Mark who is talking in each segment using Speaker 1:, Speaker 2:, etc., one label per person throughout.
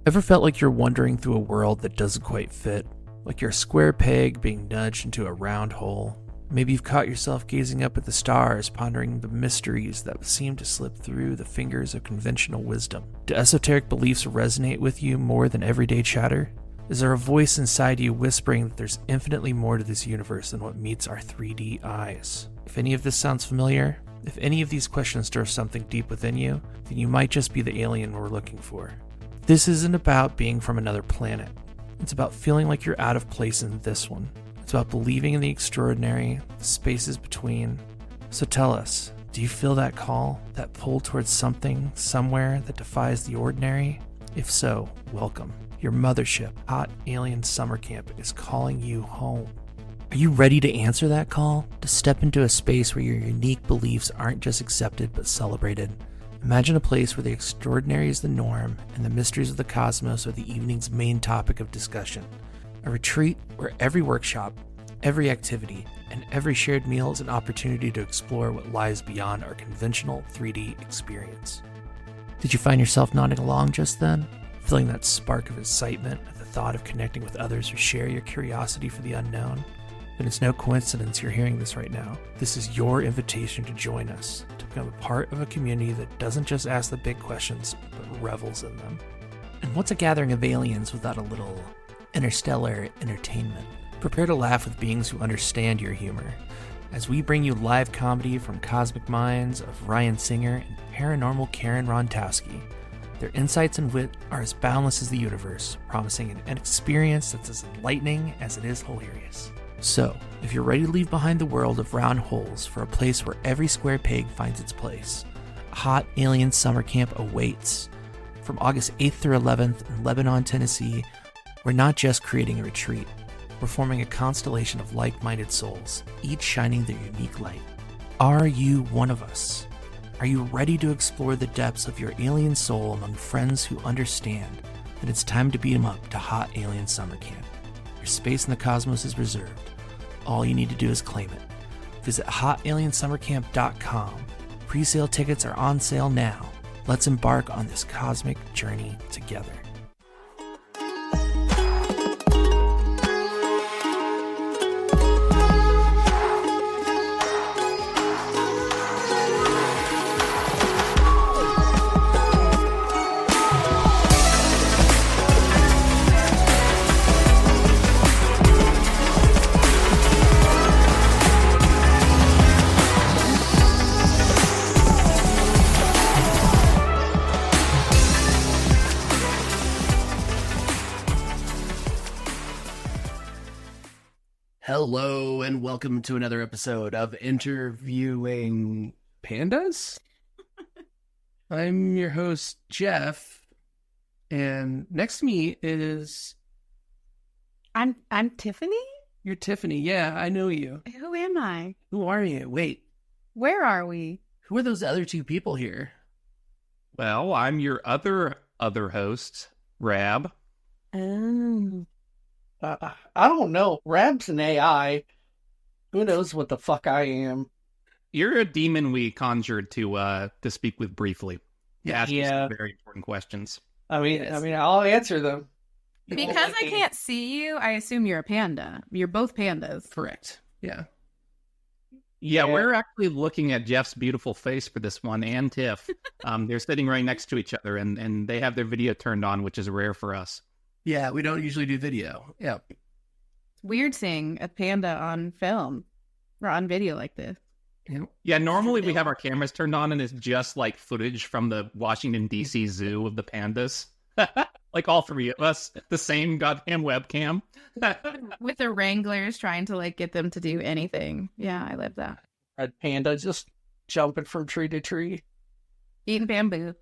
Speaker 1: Ever felt like you're wandering through a world that doesn't quite fit? Like you're a square peg being nudged into a round hole? Maybe you've caught yourself gazing up at the stars, pondering the mysteries that seem to slip through the fingers of conventional wisdom. Do esoteric beliefs resonate with you more than everyday chatter? Is there a voice inside you whispering that there's infinitely more to this universe than what meets our 3D eyes? If any of this sounds familiar, if any of these questions stir something deep within you, then you might just be the alien we're looking for. This isn't about being from another planet. It's about feeling like you're out of place in this one. It's about believing in the extraordinary, the spaces between. So tell us, do you feel that call, that pull towards something, somewhere that defies the ordinary? If so, welcome. Your mothership, Hot Alien Summer Camp, is calling you home. Are you ready to answer that call? To step into a space where your unique beliefs aren't just accepted but celebrated? Imagine a place where the extraordinary is the norm and the mysteries of the cosmos are the evening's main topic of discussion. A retreat where every workshop, every activity, and every shared meal is an opportunity to explore what lies beyond our conventional 3D experience. Did you find yourself nodding along just then? Feeling that spark of excitement at the thought of connecting with others who share your curiosity for the unknown? Then it's no coincidence you're hearing this right now. This is your invitation to join us, to become a part of a community that doesn't just ask the big questions, but revels in them. And what's a gathering of aliens without a little interstellar entertainment? Prepare to laugh with beings who understand your humor, as we bring you live comedy from cosmic minds of Ryan Singer and paranormal Karen Rontowski. Their insights and wit are as boundless as the universe, promising an experience that's as enlightening as it is hilarious. So, if you're ready to leave behind the world of round holes for a place where every square peg finds its place, a Hot Alien Summer Camp awaits. From August 8th through 11th in Lebanon, Tennessee, we're not just creating a retreat. We're forming a constellation of like-minded souls, each shining their unique light. Are you one of us? Are you ready to explore the depths of your alien soul among friends who understand that it's time to beat them up to Hot Alien Summer Camp? Your space in the cosmos is reserved. All you need to do is claim it. Visit hotaliensummercamp.com. Pre-sale tickets are on sale now. Let's embark on this cosmic journey together. Hello and welcome to another episode of Interviewing Pandas. I'm your host, Jeff, and next to me is...
Speaker 2: I'm Tiffany?
Speaker 1: You're Tiffany. Yeah, I know you.
Speaker 2: Who am I?
Speaker 1: Who are you? Wait.
Speaker 2: Where are we?
Speaker 1: Who are those other two people here?
Speaker 3: Well, I'm your other host, Rabb.
Speaker 2: Oh.
Speaker 4: I don't know. Rabb's an AI. Who knows what the fuck I am?
Speaker 3: You're a demon we conjured to speak with briefly. Ask you some very important questions.
Speaker 4: I mean, I'll answer them.
Speaker 2: Because I can't see you, I assume you're a panda. You're both pandas.
Speaker 1: Correct. Yeah.
Speaker 3: Yeah, we're actually looking at Jeff's beautiful face for this one, and Tiff. They're sitting right next to each other, and they have their video turned on, which is rare for us.
Speaker 1: Yeah, we don't usually do video. Yeah.
Speaker 2: It's weird seeing a panda on film or on video like this.
Speaker 3: Yeah, normally we have our cameras turned on and it's just like footage from the Washington, D.C. Zoo of the pandas. Like all three of us, the same goddamn webcam.
Speaker 2: With the wranglers trying to like get them to do anything. Yeah, I love that.
Speaker 4: Red panda just jumping from tree to tree.
Speaker 2: Eating bamboo.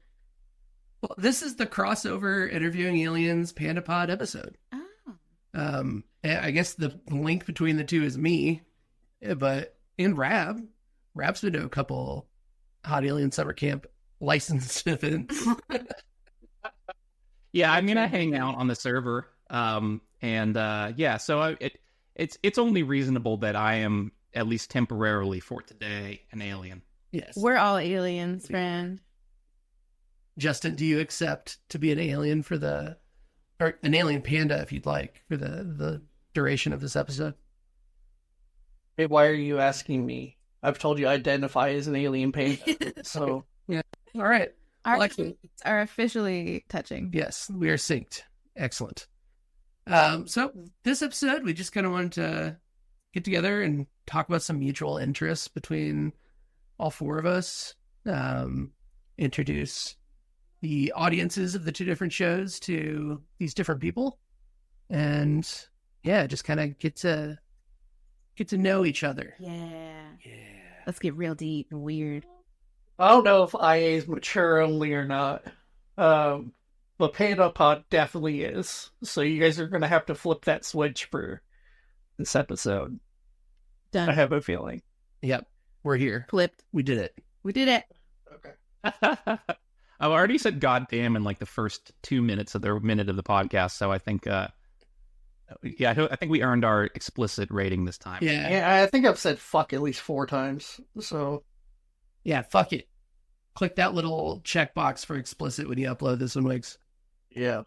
Speaker 1: Well, this is the crossover Interviewing Aliens Panda Pod episode.
Speaker 2: Oh.
Speaker 1: I guess the link between the two is me, but in Rabb. Rabb's been to a couple Hot Alien Summer Camp licensed events.
Speaker 3: Yeah, I mean, I hang out on the server, so it's only reasonable that I am, at least temporarily for today, an alien.
Speaker 1: Yes.
Speaker 2: We're all aliens, friend.
Speaker 1: Justin, do you accept to be an alien for the
Speaker 5: or an alien panda if you'd like for the duration of this episode.
Speaker 4: Hey, why are you asking me? I've told you I identify as an alien panda. So
Speaker 5: Yeah. All right.
Speaker 2: Our
Speaker 5: Well, actually,
Speaker 2: are officially touching.
Speaker 5: yes, we are synced. Excellent. So this episode, we just kind of wanted to get together and talk about some mutual interests between all four of us. Introduce the audiences of the two different shows to these different people, and yeah, just kind of get to know each other.
Speaker 2: Yeah.
Speaker 5: Yeah.
Speaker 2: Let's get real deep and weird.
Speaker 4: I don't know if IA is mature only or not. But Panda Pod definitely is. So you guys are going to have to flip that switch for this episode.
Speaker 2: Done.
Speaker 4: I have a feeling.
Speaker 5: Yep. We're here.
Speaker 2: Flipped.
Speaker 5: We did it.
Speaker 2: We did it.
Speaker 4: Okay.
Speaker 3: I've already said goddamn in like the first 2 minutes of the minute of the podcast, so I think, I think we earned our explicit rating this time.
Speaker 5: Yeah.
Speaker 4: Yeah, I think I've said fuck at least 4 times. So
Speaker 5: Yeah. Fuck it. Click that little checkbox for explicit when you upload this one, Wiggs.
Speaker 4: yeah.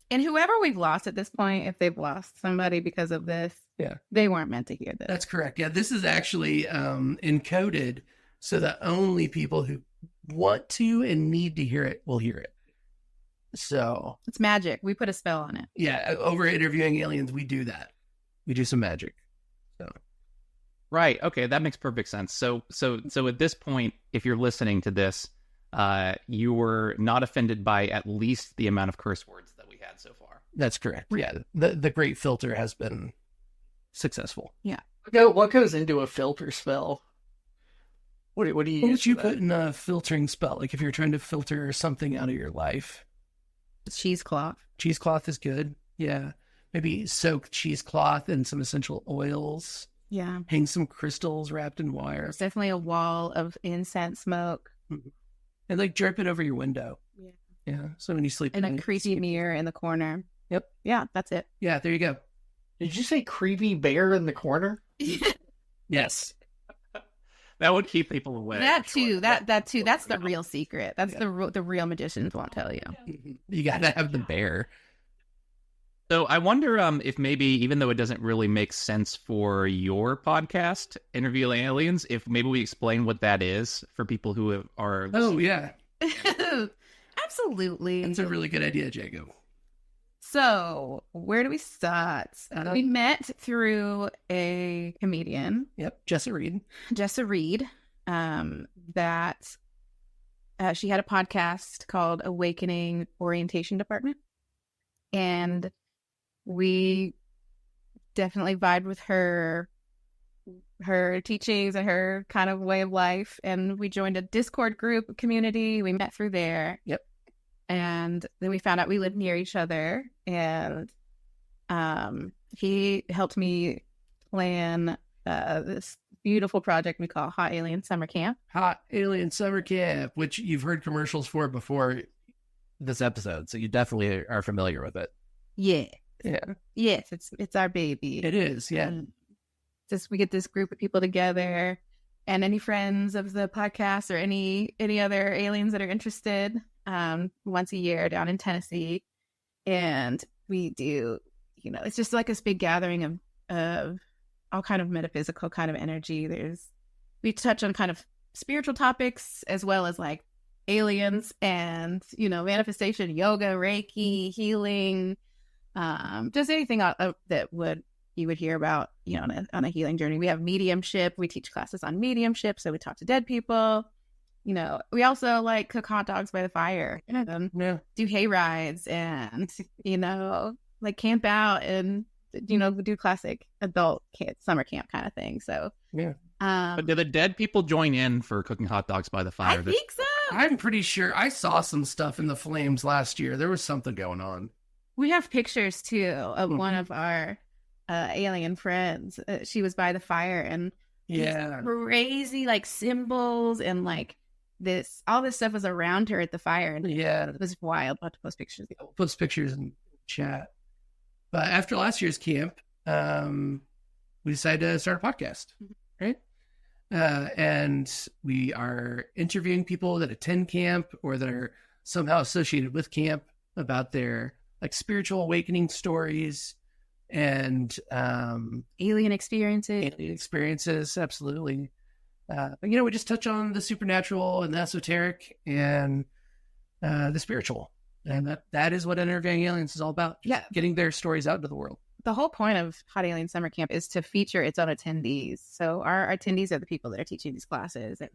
Speaker 2: And whoever we've lost at this point, if they've lost somebody because of this,
Speaker 5: Yeah.
Speaker 2: they weren't meant to hear this.
Speaker 5: That's correct. Yeah, this is actually encoded so that only people who want to and need to hear it will hear it. So,
Speaker 2: It's magic. We put a spell on it.
Speaker 5: yeah, over interviewing aliens, we do that. We do some magic. So,
Speaker 3: Right. Okay, that makes perfect sense. So at this point, if you're listening to this, you were not offended by at least the amount of curse words that we had so far.
Speaker 5: that's correct. Yeah, the great filter has been successful.
Speaker 4: What goes into a filter spell? What do you
Speaker 5: What
Speaker 4: use
Speaker 5: would you
Speaker 4: for
Speaker 5: put
Speaker 4: that?
Speaker 5: in a filtering spell? Like if you're trying to filter something out of your life?
Speaker 2: Cheesecloth.
Speaker 5: Cheesecloth is good. Yeah. Maybe soak cheesecloth in some essential oils.
Speaker 2: Yeah.
Speaker 5: Hang some crystals wrapped in wire.
Speaker 2: There's definitely a wall of incense smoke
Speaker 5: And like drip it over your window.
Speaker 2: Yeah.
Speaker 5: Yeah. So when you sleep
Speaker 2: and
Speaker 5: at
Speaker 2: a
Speaker 5: night-
Speaker 2: creepy mirror in the corner.
Speaker 5: Yep.
Speaker 2: Yeah, that's it.
Speaker 5: Yeah, there you go.
Speaker 4: Did you say creepy bear in the corner?
Speaker 5: Yes.
Speaker 3: That would keep people away.
Speaker 2: That
Speaker 3: for sure.
Speaker 2: too. That too. That's the real secret. That's the real magicians won't tell you.
Speaker 5: You gotta have the bear.
Speaker 3: So I wonder if maybe, even though it doesn't really make sense for your podcast, Interviewing Aliens, if maybe we explain what that is for people who are...
Speaker 5: Oh yeah.
Speaker 2: Absolutely.
Speaker 5: That's a really good idea, Jacob.
Speaker 2: So, where do we start?
Speaker 5: Uh-huh.
Speaker 2: We met through a comedian,
Speaker 5: Yep. Jessa Reed.
Speaker 2: Jessa Reed, that she had a podcast called Awakening Orientation Department. And we definitely vibed with her teachings and her kind of way of life. And we joined a Discord group community. We met through there.
Speaker 5: Yep.
Speaker 2: And then we found out we lived near each other. And he helped me plan this beautiful project we call Hot Alien Summer Camp.
Speaker 5: Hot Alien Summer Camp, which you've heard commercials for before this episode, so you definitely are familiar with it.
Speaker 2: Yeah.
Speaker 5: Yeah.
Speaker 2: Yes, it's our baby.
Speaker 5: It is, yeah.
Speaker 2: And just we get this group of people together, and any friends of the podcast or any other aliens that are interested, once a year down in Tennessee, and we do, it's just like this big gathering of all kind of metaphysical kind of energy. We touch on kind of spiritual topics as well as like aliens and manifestation, yoga, Reiki, healing, just anything that you would hear about on a healing journey. We have mediumship. We teach classes on mediumship, so we talk to dead people. We also like cook hot dogs by the fire and
Speaker 5: Yeah.
Speaker 2: do hay rides and like camp out and do classic adult summer camp kind of thing. So
Speaker 5: Yeah.
Speaker 3: But do the dead people join in for cooking hot dogs by the fire?
Speaker 2: I think so.
Speaker 5: I'm pretty sure I saw some stuff in the flames last year. There was something going on.
Speaker 2: We have pictures too of one of our alien friends. She was by the fire and
Speaker 5: Yeah.
Speaker 2: crazy like symbols and like all this stuff was around her at the fire, and
Speaker 5: Yeah.
Speaker 2: it was wild. I'll have to post pictures.
Speaker 5: We'll post pictures in chat. But after last year's camp, we decided to start a podcast, right? And we are interviewing people that attend camp or that are somehow associated with camp about their like spiritual awakening stories and
Speaker 2: Alien experiences.
Speaker 5: alien experiences. Absolutely. But, we just touch on the supernatural and the esoteric and the spiritual. And that is what Interviewing Aliens is all about. Just getting their stories out into the world.
Speaker 2: The whole point of Hot Alien Summer Camp is to feature its own attendees. So our attendees are the people that are teaching these classes, and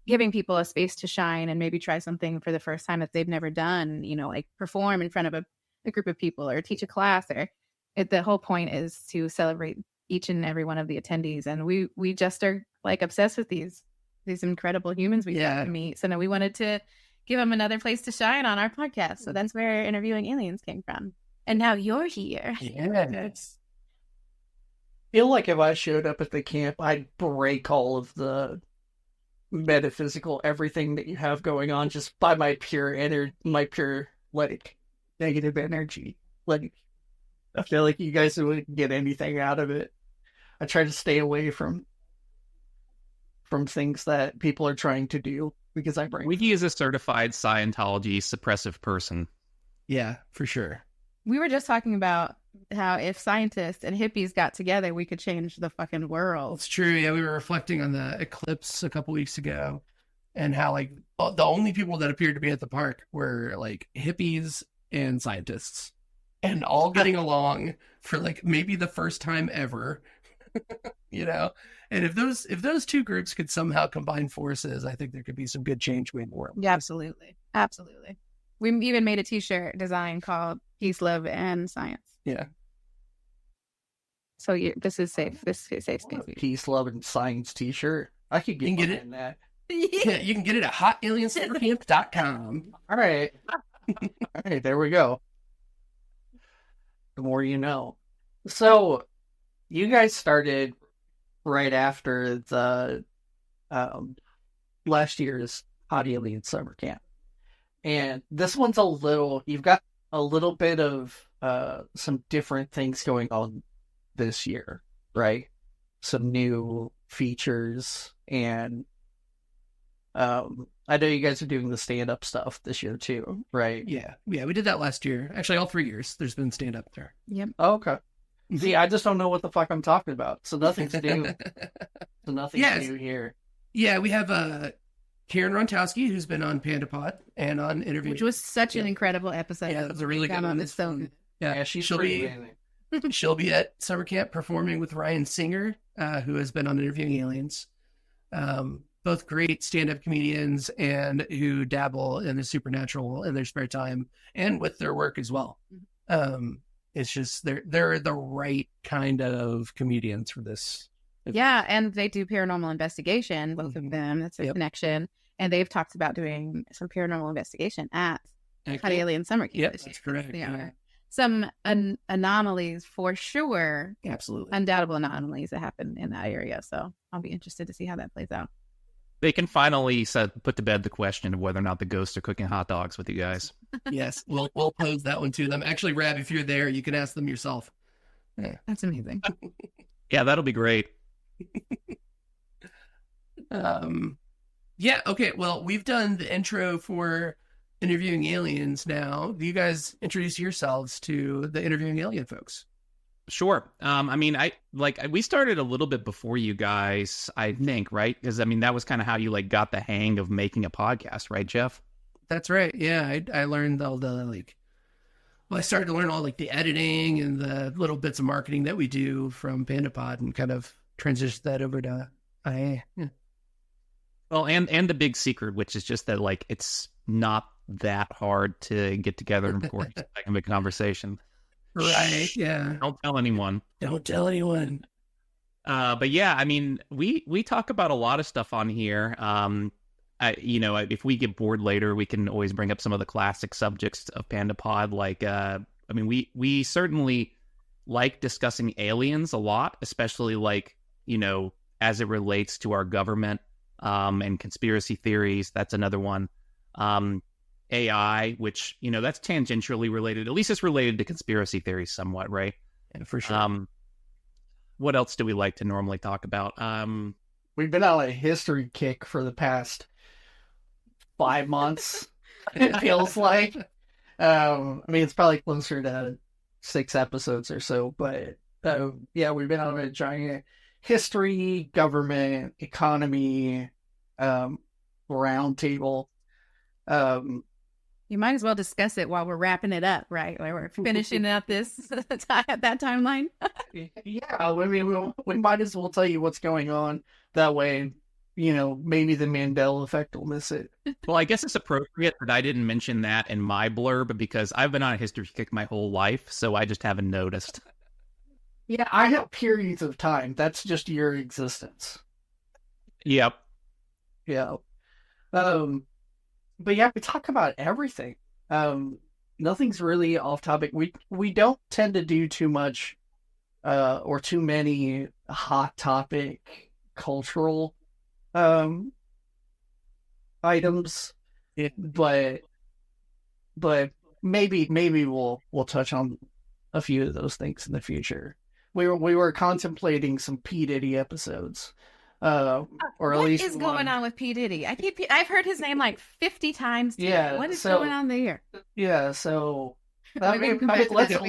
Speaker 2: giving people a space to shine and maybe try something for the first time that they've never done, like perform in front of a group of people or teach a class. The whole point is to celebrate each and every one of the attendees. And we just are like obsessed with these incredible humans we get to meet. So now we wanted to give them another place to shine on our podcast. So that's where Interviewing Aliens came from. And now you're here.
Speaker 5: Yes.
Speaker 4: I feel like if I showed up at the camp, I'd break all of the metaphysical everything that you have going on just by my pure like negative energy. Like, I feel like you guys wouldn't get anything out of it. I try to stay away from things that people are trying to do because I bring.
Speaker 3: Wiggy is a certified Scientology suppressive person.
Speaker 5: Yeah, for sure.
Speaker 2: We were just talking about how if scientists and hippies got together, we could change the fucking world.
Speaker 5: It's true. Yeah, we were reflecting on the eclipse a couple weeks ago and how like the only people that appeared to be at the park were like hippies and scientists and all getting along for like maybe the first time ever. And if those two groups could somehow combine forces, I think there could be some good change in the world.
Speaker 2: Yeah, absolutely. We even made a t-shirt design called Peace, Love, and Science.
Speaker 5: Yeah.
Speaker 2: So this is safe. This is safe space.
Speaker 4: Peace, Love, and Science t-shirt. I could get
Speaker 5: it.
Speaker 4: That.
Speaker 5: Yeah, you can get it at hotaliensummercamp.com.
Speaker 4: All right. All right, there we go. The more you know. So, you guys started right after the last year's Hot Alien Summer Camp. And this one's you've got a little bit of some different things going on this year, right? Some new features, and I know you guys are doing the stand-up stuff this year too, right?
Speaker 5: Yeah, we did that last year. Actually, all 3 years there's been stand-up there.
Speaker 2: Yep.
Speaker 4: Oh, okay. See, I just don't know what the fuck I'm talking about, so nothing's new. New here.
Speaker 5: Yeah, we have Karen Rontowski, who's been on Panda and on Interview.
Speaker 2: Which was such an incredible episode.
Speaker 5: Yeah, that was a really good one.
Speaker 2: It's so good.
Speaker 4: Yeah, she'll be
Speaker 5: at summer camp performing with Ryan Singer, who has been on Interviewing Aliens. Both great stand-up comedians and who dabble in the supernatural in their spare time and with their work as well. It's just they're the right kind of comedians for this.
Speaker 2: Yeah, and they do paranormal investigation, both of them. That's a connection. And they've talked about doing some paranormal investigation at Hot Alien Summer Camp.
Speaker 5: Yep, that's correct.
Speaker 2: Yeah. Some anomalies for sure.
Speaker 5: Absolutely.
Speaker 2: Undoubtable anomalies that happen in that area. So I'll be interested to see how that plays out.
Speaker 3: They can finally put to bed the question of whether or not the ghosts are cooking hot dogs with you guys.
Speaker 5: Yes, we'll pose that one to them. Actually, Rabb, if you're there, you can ask them yourself.
Speaker 2: Yeah. That's amazing.
Speaker 3: Yeah, that'll be great.
Speaker 5: Yeah, okay, well, we've done the intro for Interviewing Aliens now. Do you guys introduce yourselves to the Interviewing Alien folks?
Speaker 3: Sure. We started a little bit before you guys, I think, right? Because, that was kind of how you, got the hang of making a podcast, right, Jeff?
Speaker 5: That's right, yeah. I learned all the, I started to learn all, the editing and the little bits of marketing that we do from Panda and kind of transitioned that over to IA. Yeah.
Speaker 3: Well, and the big secret, which is just that, it's not that hard to get together and record a big conversation.
Speaker 5: Right, yeah.
Speaker 3: Don't tell anyone.
Speaker 5: Don't tell anyone.
Speaker 3: But yeah, we talk about a lot of stuff on here. If we get bored later, we can always bring up some of the classic subjects of Panda Pod. We certainly like discussing aliens a lot, especially as it relates to our government and conspiracy theories. That's another one. AI, which, that's tangentially related. At least it's related to conspiracy theories somewhat, right?
Speaker 5: Yeah, for sure.
Speaker 3: What else do we like to normally talk about?
Speaker 4: We've been on a history kick for the past 5 months, it feels like. I mean, it's probably closer to 6 episodes or so, but yeah, we've been on a giant history, government, economy, roundtable.
Speaker 2: You might as well discuss it while we're wrapping it up, right? Like we're finishing up this at that timeline.
Speaker 4: Yeah, I mean, we might as well tell you what's going on. That way, maybe the Mandela effect will miss it.
Speaker 3: Well, I guess it's appropriate that I didn't mention that in my blurb because I've been on a history kick my whole life, so I just haven't noticed.
Speaker 4: Yeah, I have periods of time. That's just your existence.
Speaker 3: Yep.
Speaker 4: Yeah. But yeah, we talk about everything. Nothing's really off topic. We don't tend to do too much or too many hot topic cultural items.
Speaker 5: Yeah.
Speaker 4: But maybe we'll touch on a few of those things in the future. We were contemplating some P. Diddy episodes. Or at
Speaker 2: what
Speaker 4: least
Speaker 2: is going on with P. Diddy? I've heard his name like 50 times today.
Speaker 4: Yeah,
Speaker 2: What is
Speaker 4: so-
Speaker 2: going on there?
Speaker 4: Yeah, so
Speaker 2: Maybe we can come back to this.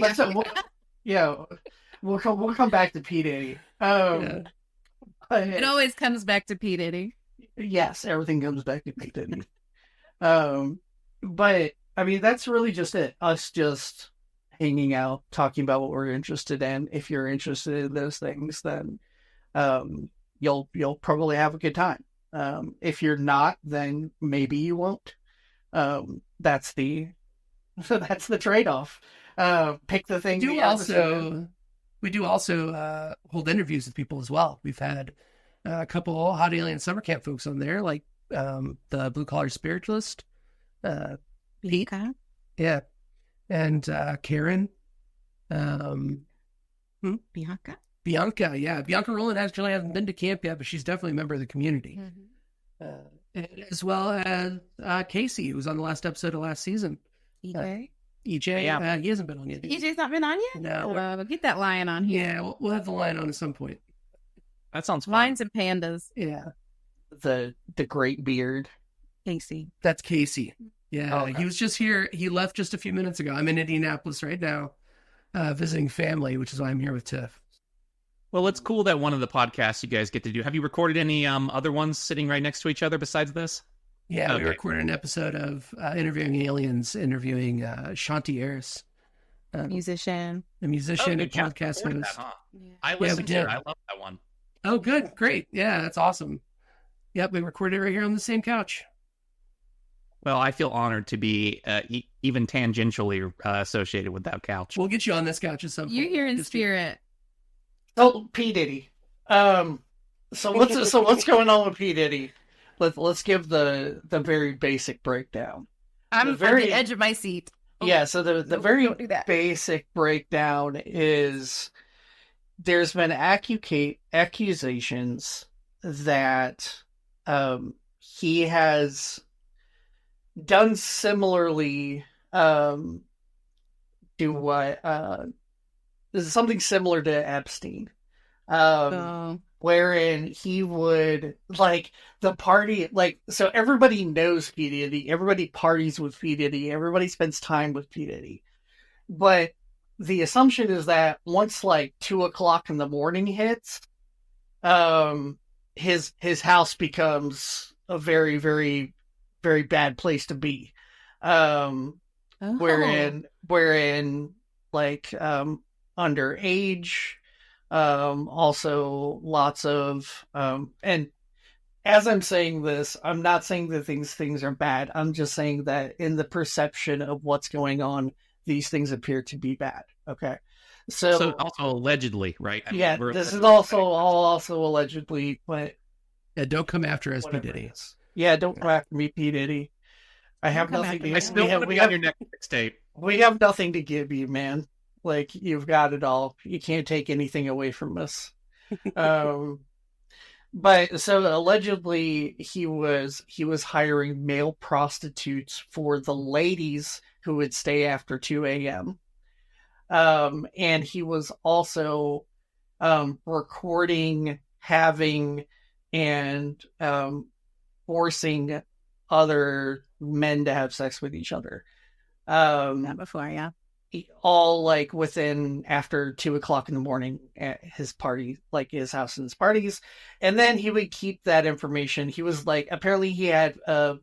Speaker 4: we'll come back to P. Diddy.
Speaker 5: Yeah.
Speaker 4: But
Speaker 2: It always comes back to P. Diddy.
Speaker 4: yes, everything comes back to P. Diddy. But I mean, that's really just it. Us just hanging out, talking about what we're interested in. If you're interested in those things, then you'll probably have a good time. If you're not, then maybe you won't. That's the trade-off. Pick the thing.
Speaker 5: We do also hold interviews with people as well. We've had a couple Hot Alien Summer Camp folks on there, like the Blue Collar Spiritualist, Pete, yeah, and Karen,
Speaker 2: Bianca.
Speaker 5: Bianca, yeah. Bianca Rowland actually hasn't been to camp yet, but she's definitely a member of the community. As well as Casey, who was on the last episode of last season.
Speaker 2: EJ?
Speaker 5: EJ,
Speaker 3: Yeah.
Speaker 5: he hasn't been on yet.
Speaker 2: EJ's not been on yet?
Speaker 5: No.
Speaker 2: Get that lion on here.
Speaker 5: Yeah, we'll have the lion on at some point.
Speaker 3: That sounds fun.
Speaker 2: Lions and pandas.
Speaker 5: Yeah,
Speaker 4: The great beard.
Speaker 2: Casey.
Speaker 5: that's Casey. Yeah,
Speaker 4: Okay.
Speaker 5: he was just here. He left just a few minutes ago. I'm in Indianapolis right now, visiting family, which is why I'm here with Tiff.
Speaker 3: Well, it's cool that one of the podcasts you guys get to do. Have you recorded any other ones sitting right next to each other besides this?
Speaker 5: Yeah,
Speaker 3: Okay.
Speaker 5: we recorded an episode of interviewing aliens, interviewing Shanti Harris,
Speaker 2: Musician.
Speaker 5: a musician
Speaker 3: Oh,
Speaker 5: and
Speaker 3: good job.
Speaker 5: podcast
Speaker 3: Recorded
Speaker 5: host.
Speaker 3: that, huh?
Speaker 2: Yeah.
Speaker 3: I
Speaker 5: we
Speaker 3: listened to
Speaker 5: did.
Speaker 3: it. I love that one.
Speaker 5: Oh, good, great, yeah, that's awesome. Yep, we recorded it right here on the same couch.
Speaker 3: Well, I feel honored to be even tangentially associated with that couch.
Speaker 5: We'll get you on this couch at some point.
Speaker 2: You're here in
Speaker 5: Just-
Speaker 2: spirit.
Speaker 4: Oh, P. Diddy. So what's going on with P. Diddy? Let's give the very basic breakdown.
Speaker 2: I'm
Speaker 4: The
Speaker 2: on
Speaker 4: very-
Speaker 2: the edge of my seat.
Speaker 4: Yeah, so the
Speaker 2: Nope,
Speaker 4: very
Speaker 2: don't do that.
Speaker 4: basic breakdown is there's been accusations that he has done similarly to what this is something similar to Epstein.
Speaker 2: So,
Speaker 4: Wherein he would like the party, like, so everybody knows P. Diddy, everybody parties with P. Diddy, everybody spends time with P. Diddy, but the assumption is that once like 2 o'clock in the morning hits, his house becomes a very, very, very bad place to be. Wherein like underage, also lots of and as I'm saying this, I'm not saying that these things are bad. I'm just saying that in the perception of what's going on, these things appear to be bad. Okay.
Speaker 3: So also allegedly, right? I mean,
Speaker 4: yeah,
Speaker 3: we're-
Speaker 4: this is also allegedly, but
Speaker 5: Yeah, don't come after us, P.
Speaker 4: whatever it
Speaker 5: Diddy.
Speaker 4: is. Yeah, don't go after me, P. Diddy. I have
Speaker 2: Don't come
Speaker 4: nothing
Speaker 2: after
Speaker 4: to
Speaker 2: me.
Speaker 3: I still want to be on your next mixtape.
Speaker 4: we have nothing to give you, man. Like, you've got it all. You can't take anything away from us. But so allegedly he was hiring male prostitutes for the ladies who would stay after 2 a.m. And he was also recording, having, and forcing other men to have sex with each other.
Speaker 2: Not before, yeah.
Speaker 4: All like within after 2 o'clock in the morning at his party, like his house and his parties. And then he would keep that information. He was like, apparently he had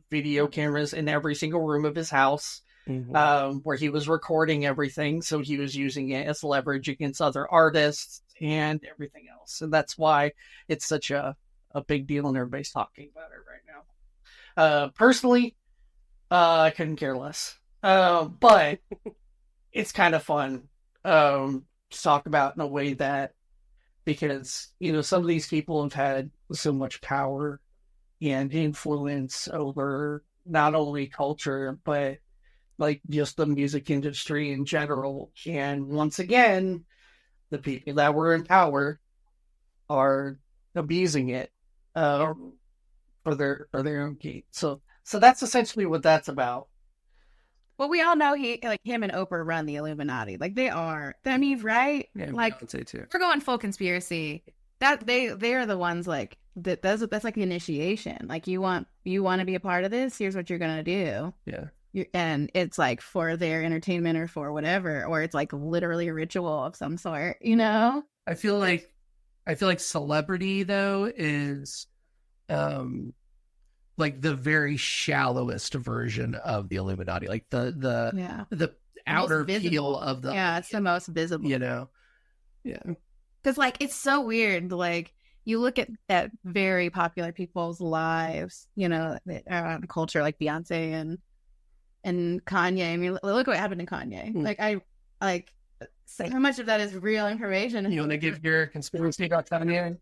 Speaker 4: video cameras in every single room of his house, where he was recording everything. So he was using it as leverage against other artists and everything else. And that's why it's such a big deal and everybody's talking about it right now. Personally, I couldn't care less. But it's kind of fun to talk about in a way that, because, some of these people have had so much power and influence over not only culture, but like just the music industry in general. And once again, the people that were in power are abusing it for their own gain. So that's essentially what that's about.
Speaker 2: Well, we all know him and Oprah run the Illuminati. Like they are. I mean, right?
Speaker 5: Yeah,
Speaker 2: like
Speaker 5: Beyonce too.
Speaker 2: We're going full conspiracy. That they are the ones like that's like the initiation. Like you want to be a part of this. Here's what you're gonna do.
Speaker 5: Yeah.
Speaker 2: And it's like for their entertainment or for whatever, or it's like literally a ritual of some sort.
Speaker 5: I feel like celebrity though is like the very shallowest version of the Illuminati, like the outer peel of the,
Speaker 2: it's the most visible,
Speaker 5: yeah,
Speaker 2: because like it's so weird. Like you look at very popular people's lives, culture, like Beyonce and Kanye. I mean, look what happened to Kanye. Like so how much of that is real information?
Speaker 5: You want to give your conspiracy about Kanye?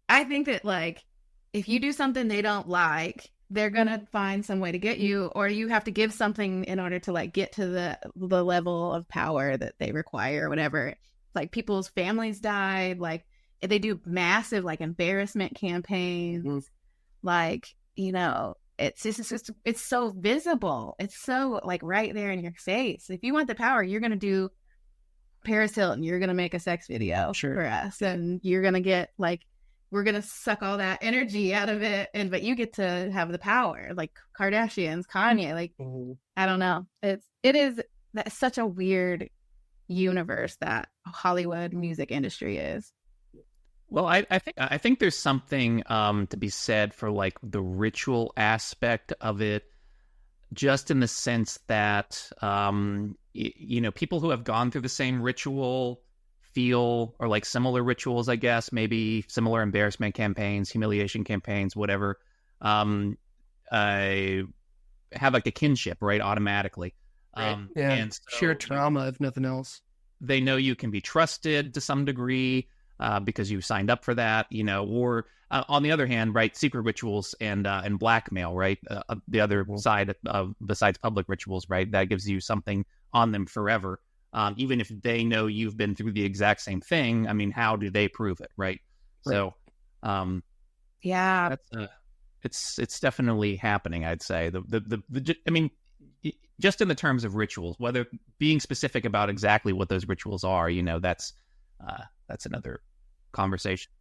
Speaker 2: I think that like, if you do something they don't like, they're going to find some way to get you, or you have to give something in order to like get to the level of power that they require or whatever. Like people's families died. Like they do massive like embarrassment campaigns. Like, it's just, it's so visible. It's so like right there in your face. If you want the power, you're going to do Paris Hilton. You're going to make a sex video for us, and you're going to get like, we're going to suck all that energy out of it. But you get to have the power, like Kardashians, Kanye, like, I don't know. That's such a weird universe that Hollywood music industry is.
Speaker 3: Well, I think there's something to be said for like the ritual aspect of it, just in the sense that, people who have gone through the same ritual feel, or like similar rituals, I guess, maybe similar embarrassment campaigns, humiliation campaigns, whatever, have like a kinship, right? Automatically.
Speaker 5: And so, sheer trauma, if nothing else.
Speaker 3: They know you can be trusted to some degree because you signed up for that, or on the other hand, right, secret rituals and blackmail, right? The other side besides public rituals, right? That gives you something on them forever. Even if they know you've been through the exact same thing, I mean, how do they prove it, right? So, it's definitely happening. I'd say I mean, just in the terms of rituals, whether being specific about exactly what those rituals are, that's another conversation.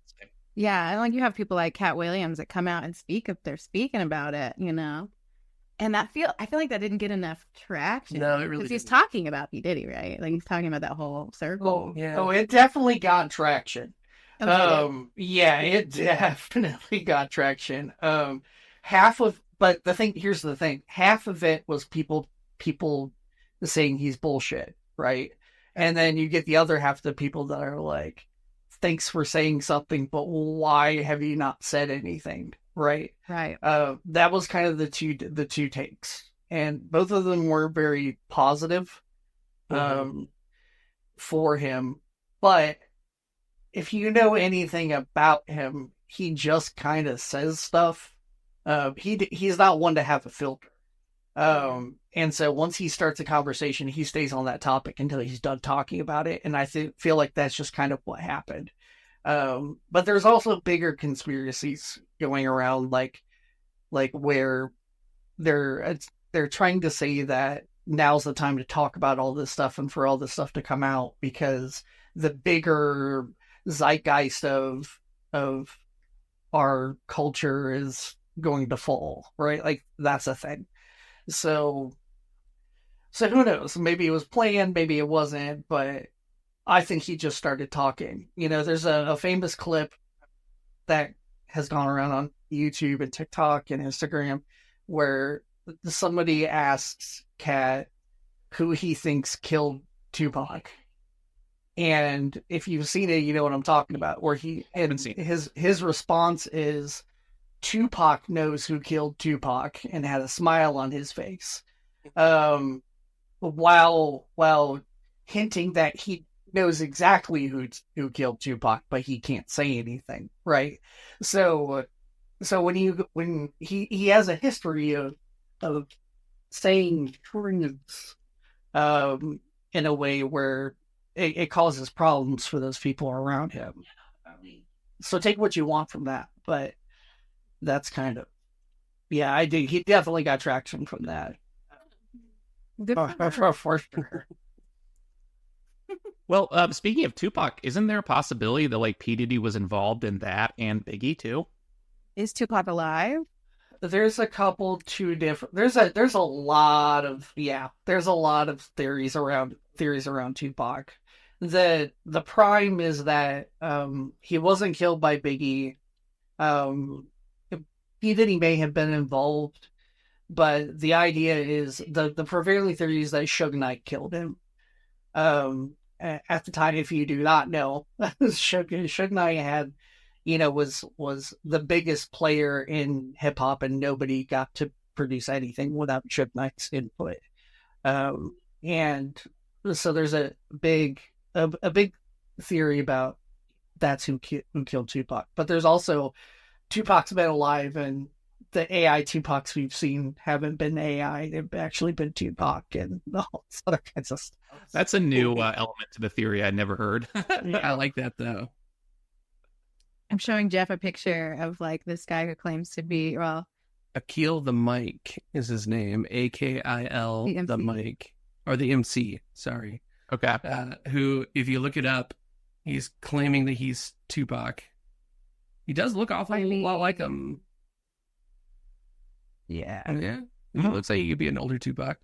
Speaker 2: Yeah, and like you have people like Cat Williams that come out and speak if they're speaking about it, And I feel like that didn't get enough traction.
Speaker 5: No, it really
Speaker 2: because he's talking about P. Diddy, right? Like he's talking about that whole circle.
Speaker 4: Oh, it definitely got traction. Yeah, it definitely got traction. But here's the thing: half of it was people saying he's bullshit, right? And then you get the other half of the people that are like, "Thanks for saying something, but why have you not said anything?" Right. That was kind of the two takes, and both of them were very positive for him. But if you know anything about him, he just kind of says stuff. He's not one to have a filter. And so once he starts a conversation, he stays on that topic until he's done talking about it. And I feel like that's just kind of what happened. But there's also bigger conspiracies going around, like where they're trying to say that now's the time to talk about all this stuff and for all this stuff to come out, because the bigger zeitgeist of our culture is going to fall, right? Like that's a thing. So So who knows? Maybe it was planned, maybe it wasn't, but I think he just started talking. There's a famous clip that has gone around on YouTube and TikTok and Instagram where somebody asks Cat who he thinks killed Tupac. And if you've seen it, you know what I'm talking about. Where his response is Tupac knows who killed Tupac and had a smile on his face. While hinting that he knows exactly who killed Tupac, but he can't say anything, right? So when he has a history of saying truths in a way where it causes problems for those people around him. So take what you want from that, but that's kind of I do. He definitely got traction from that. For sure.
Speaker 3: Well, speaking of Tupac, isn't there a possibility that like P. Diddy was involved in that and Biggie too?
Speaker 2: Is Tupac alive?
Speaker 4: There's a couple two different. There's a lot of theories around Tupac. The prime is that he wasn't killed by Biggie. P. Diddy may have been involved, but the idea is the prevailing theory is that Suge Knight killed him. At the time, if you do not know, Suge Knight had, was the biggest player in hip hop, and nobody got to produce anything without Suge Knight's input. And so there's a big theory about that's who killed Tupac. But there's also Tupac's been alive, and the AI Tupacs we've seen haven't been AI. They've actually been Tupac and all this other kinds of stuff.
Speaker 3: That's a new element to the theory I'd never heard.
Speaker 5: I like that, though.
Speaker 2: I'm showing Jeff a picture of like this guy who claims to be,
Speaker 5: Akil the Mike is his name. AKIL the Mike. Or the MC, sorry.
Speaker 3: Okay.
Speaker 5: Who, if you look it up, he's claiming that he's Tupac. He does look awful a lot like him.
Speaker 2: Yeah.
Speaker 5: Yeah. He looks like he could be an older Tupac.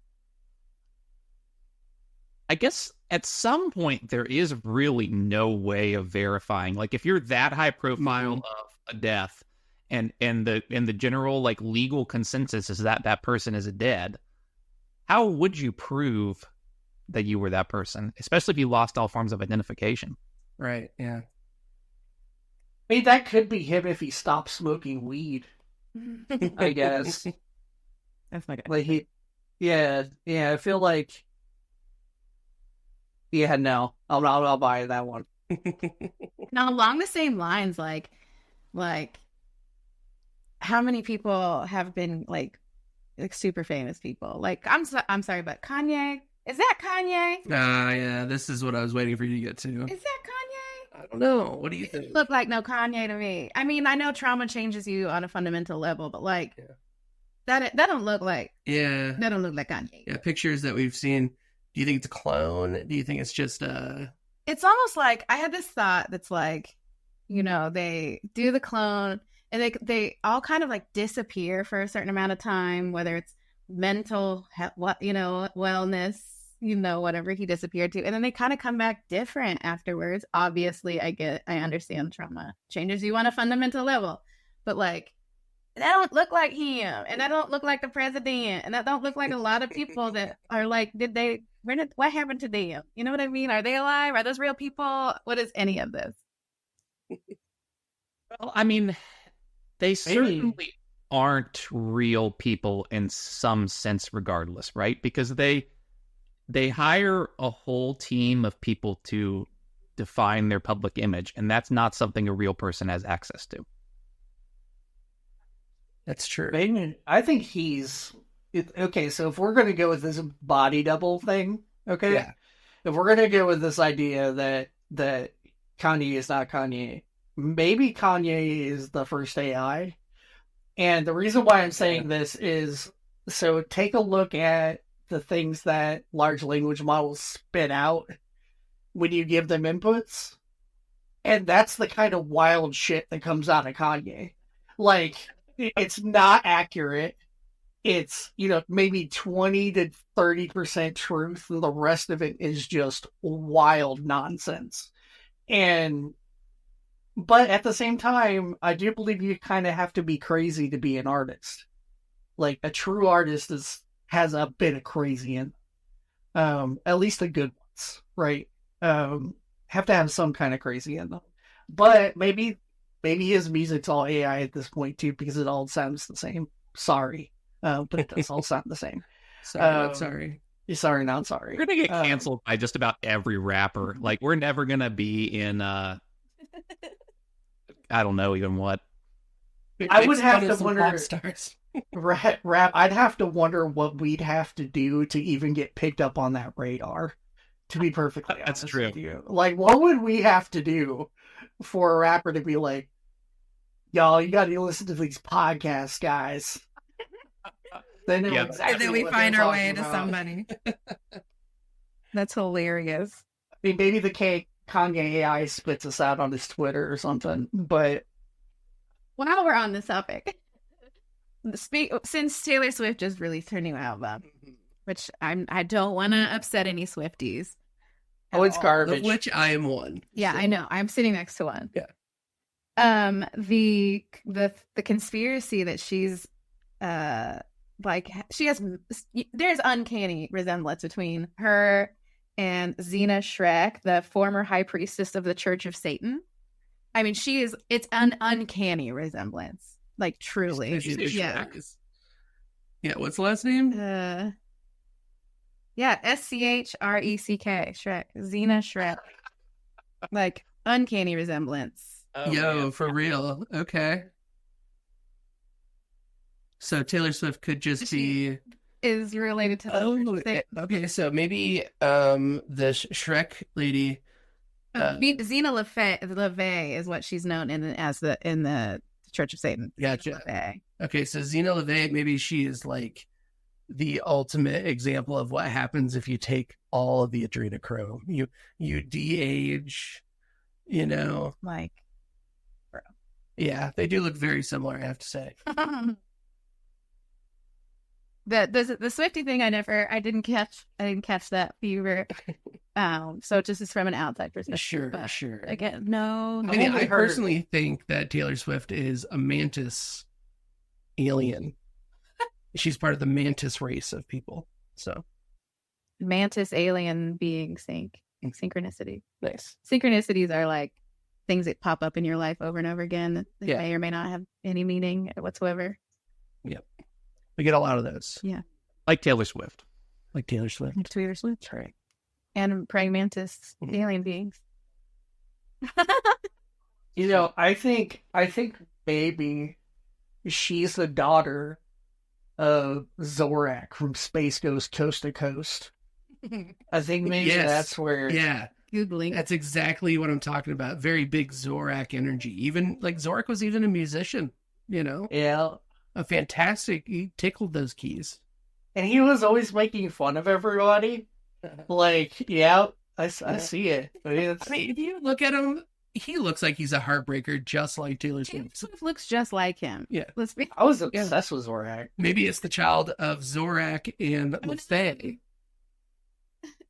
Speaker 3: I guess at some point there is really no way of verifying. Like if you're that high profile of a death and the general like legal consensus is that person is dead, how would you prove that you were that person? Especially if you lost all forms of identification.
Speaker 5: Right, yeah.
Speaker 4: I mean, that could be him if he stopped smoking weed, I guess.
Speaker 2: That's my guy.
Speaker 4: Like I feel like, no, I'll buy that one.
Speaker 2: Now, along the same lines, like, how many people have been like super famous people? Like, I'm sorry, but Kanye, is that Kanye?
Speaker 5: Yeah, this is what I was waiting for you to get to.
Speaker 2: Is that Kanye?
Speaker 5: I don't know. What do you think?
Speaker 2: Look like no Kanye to me. I mean, I know trauma changes you on a fundamental level, but like, that don't look like.
Speaker 5: Yeah.
Speaker 2: That don't look like Kanye.
Speaker 5: Yeah, pictures that we've seen. Do you think it's a clone? Do you think it's just
Speaker 2: It's almost like I had this thought that's like, they do the clone and they all kind of like disappear for a certain amount of time, whether it's mental, wellness, whatever he disappeared to, and then they kind of come back different afterwards. Obviously, I understand trauma changes you on a fundamental level, but like, that don't look like him, and that don't look like the president, and that don't look like a lot of people that are like, what happened to them? You know what I mean? Are they alive? Are those real people? What is any of this?
Speaker 3: Well, I mean, they certainly aren't real people in some sense regardless, right? Because they hire a whole team of people to define their public image, and that's not something a real person has access to.
Speaker 5: That's true.
Speaker 4: I think okay, so if we're going to go with this body double thing, okay?
Speaker 5: Yeah.
Speaker 4: If we're going to go with this idea that Kanye is not Kanye, maybe Kanye is the first AI. And the reason why I'm saying this is, so take a look at the things that large language models spit out when you give them inputs. And that's the kind of wild shit that comes out of Kanye. Like, it's not accurate. it's, you know, maybe 20 to 30% truth, and the rest of it is just wild nonsense. But at the same time, I do believe you kind of have to be crazy to be an artist. Like, a true artist has a bit of crazy in them. At least the good ones, right? Have to have some kind of crazy in them. But maybe his music's all AI at this point too, because it all sounds the same. Sorry. But it does all sound the same.
Speaker 5: Sorry, not sorry.
Speaker 4: You're sorry, not sorry.
Speaker 3: We're gonna get canceled by just about every rapper. Like, we're never gonna be in I don't know even what.
Speaker 4: I would have to wonder.
Speaker 5: Pop stars.
Speaker 4: Rap. I'd have to wonder what we'd have to do to even get picked up on that radar. To be perfectly honest,
Speaker 3: That's true.
Speaker 4: with you. Like, what would we have to do for a rapper to be like, y'all, you got to listen to these podcasts, guys? They know exactly
Speaker 2: and then we
Speaker 4: what
Speaker 2: find
Speaker 4: they're
Speaker 2: our way
Speaker 4: talking
Speaker 2: to
Speaker 4: about.
Speaker 2: somebody. That's hilarious.
Speaker 4: I mean, maybe the Kanye AI spits us out on his Twitter or something, but
Speaker 2: While we're on this topic, since Taylor Swift just released her new album, which I don't want to upset any Swifties.
Speaker 4: it's
Speaker 5: Of
Speaker 4: garbage.
Speaker 5: which I am one.
Speaker 2: Yeah,
Speaker 5: So-
Speaker 2: I know. I'm sitting next to one.
Speaker 5: Yeah.
Speaker 2: The conspiracy that she's like there's uncanny resemblance between her and Xena Shrek, the former high priestess of the Church of Satan. I mean, it's an uncanny resemblance. Like, truly. Yeah.
Speaker 5: Yeah, what's the last name?
Speaker 2: Yeah, SCHRECK, Shrek. Xena Shrek. Like, uncanny resemblance.
Speaker 3: Oh,
Speaker 5: Yo,
Speaker 3: man.
Speaker 5: for real. Okay. So Taylor Swift could just be.
Speaker 2: Is related to the
Speaker 5: Okay. So maybe the Shrek lady.
Speaker 2: Xena LaVey is what she's known in the Church of Satan.
Speaker 5: Gotcha.
Speaker 2: LaVey.
Speaker 5: Okay, so Xena LaVey, maybe she is like the ultimate example of what happens if you take all of the adrenochrome. You de-age, you know.
Speaker 2: Like,
Speaker 5: Yeah, they do look very similar, I have to say.
Speaker 2: the Swiftie thing, I didn't catch that fever. So just is from an outside perspective.
Speaker 5: Sure,
Speaker 2: but
Speaker 5: sure.
Speaker 2: Again, no.
Speaker 5: I mean,
Speaker 4: only
Speaker 5: I
Speaker 4: heard-
Speaker 5: personally think that Taylor Swift is a mantis alien. She's part of the mantis race of people. So
Speaker 2: Mantis alien being synchronicity.
Speaker 5: nice.
Speaker 2: Synchronicities are like things that pop up in your life over and over again that
Speaker 5: Yeah.
Speaker 2: may or may not have any meaning whatsoever.
Speaker 5: We get a lot of those,
Speaker 3: Like Taylor Swift.
Speaker 5: like Taylor Swift.
Speaker 2: Like Taylor Swift.
Speaker 5: That's right.
Speaker 2: And praying mantis
Speaker 5: Mhm.
Speaker 2: alien beings.
Speaker 4: You know, I think maybe she's the daughter of Zorak from Space Ghost Coast to Coast. I think maybe
Speaker 5: Yes.
Speaker 4: that's where.
Speaker 5: Yeah,
Speaker 2: Googling.
Speaker 5: that's exactly what I'm talking about. Very big Zorak energy. Even like Zorak was even a musician, you know,
Speaker 4: Yeah.
Speaker 5: a fantastic. He tickled those keys.
Speaker 4: And he was always making fun of everybody. Like, yeah, I see it. I mean, it's,
Speaker 5: I mean, if you look at him, he looks like he's a heartbreaker, just like Taylor
Speaker 2: Taylor
Speaker 5: Swift.
Speaker 2: Swift looks just like him.
Speaker 5: Yeah.
Speaker 2: Let's be.
Speaker 4: I was obsessed with Zorak.
Speaker 5: Maybe it's the child of Zorak and LaFay.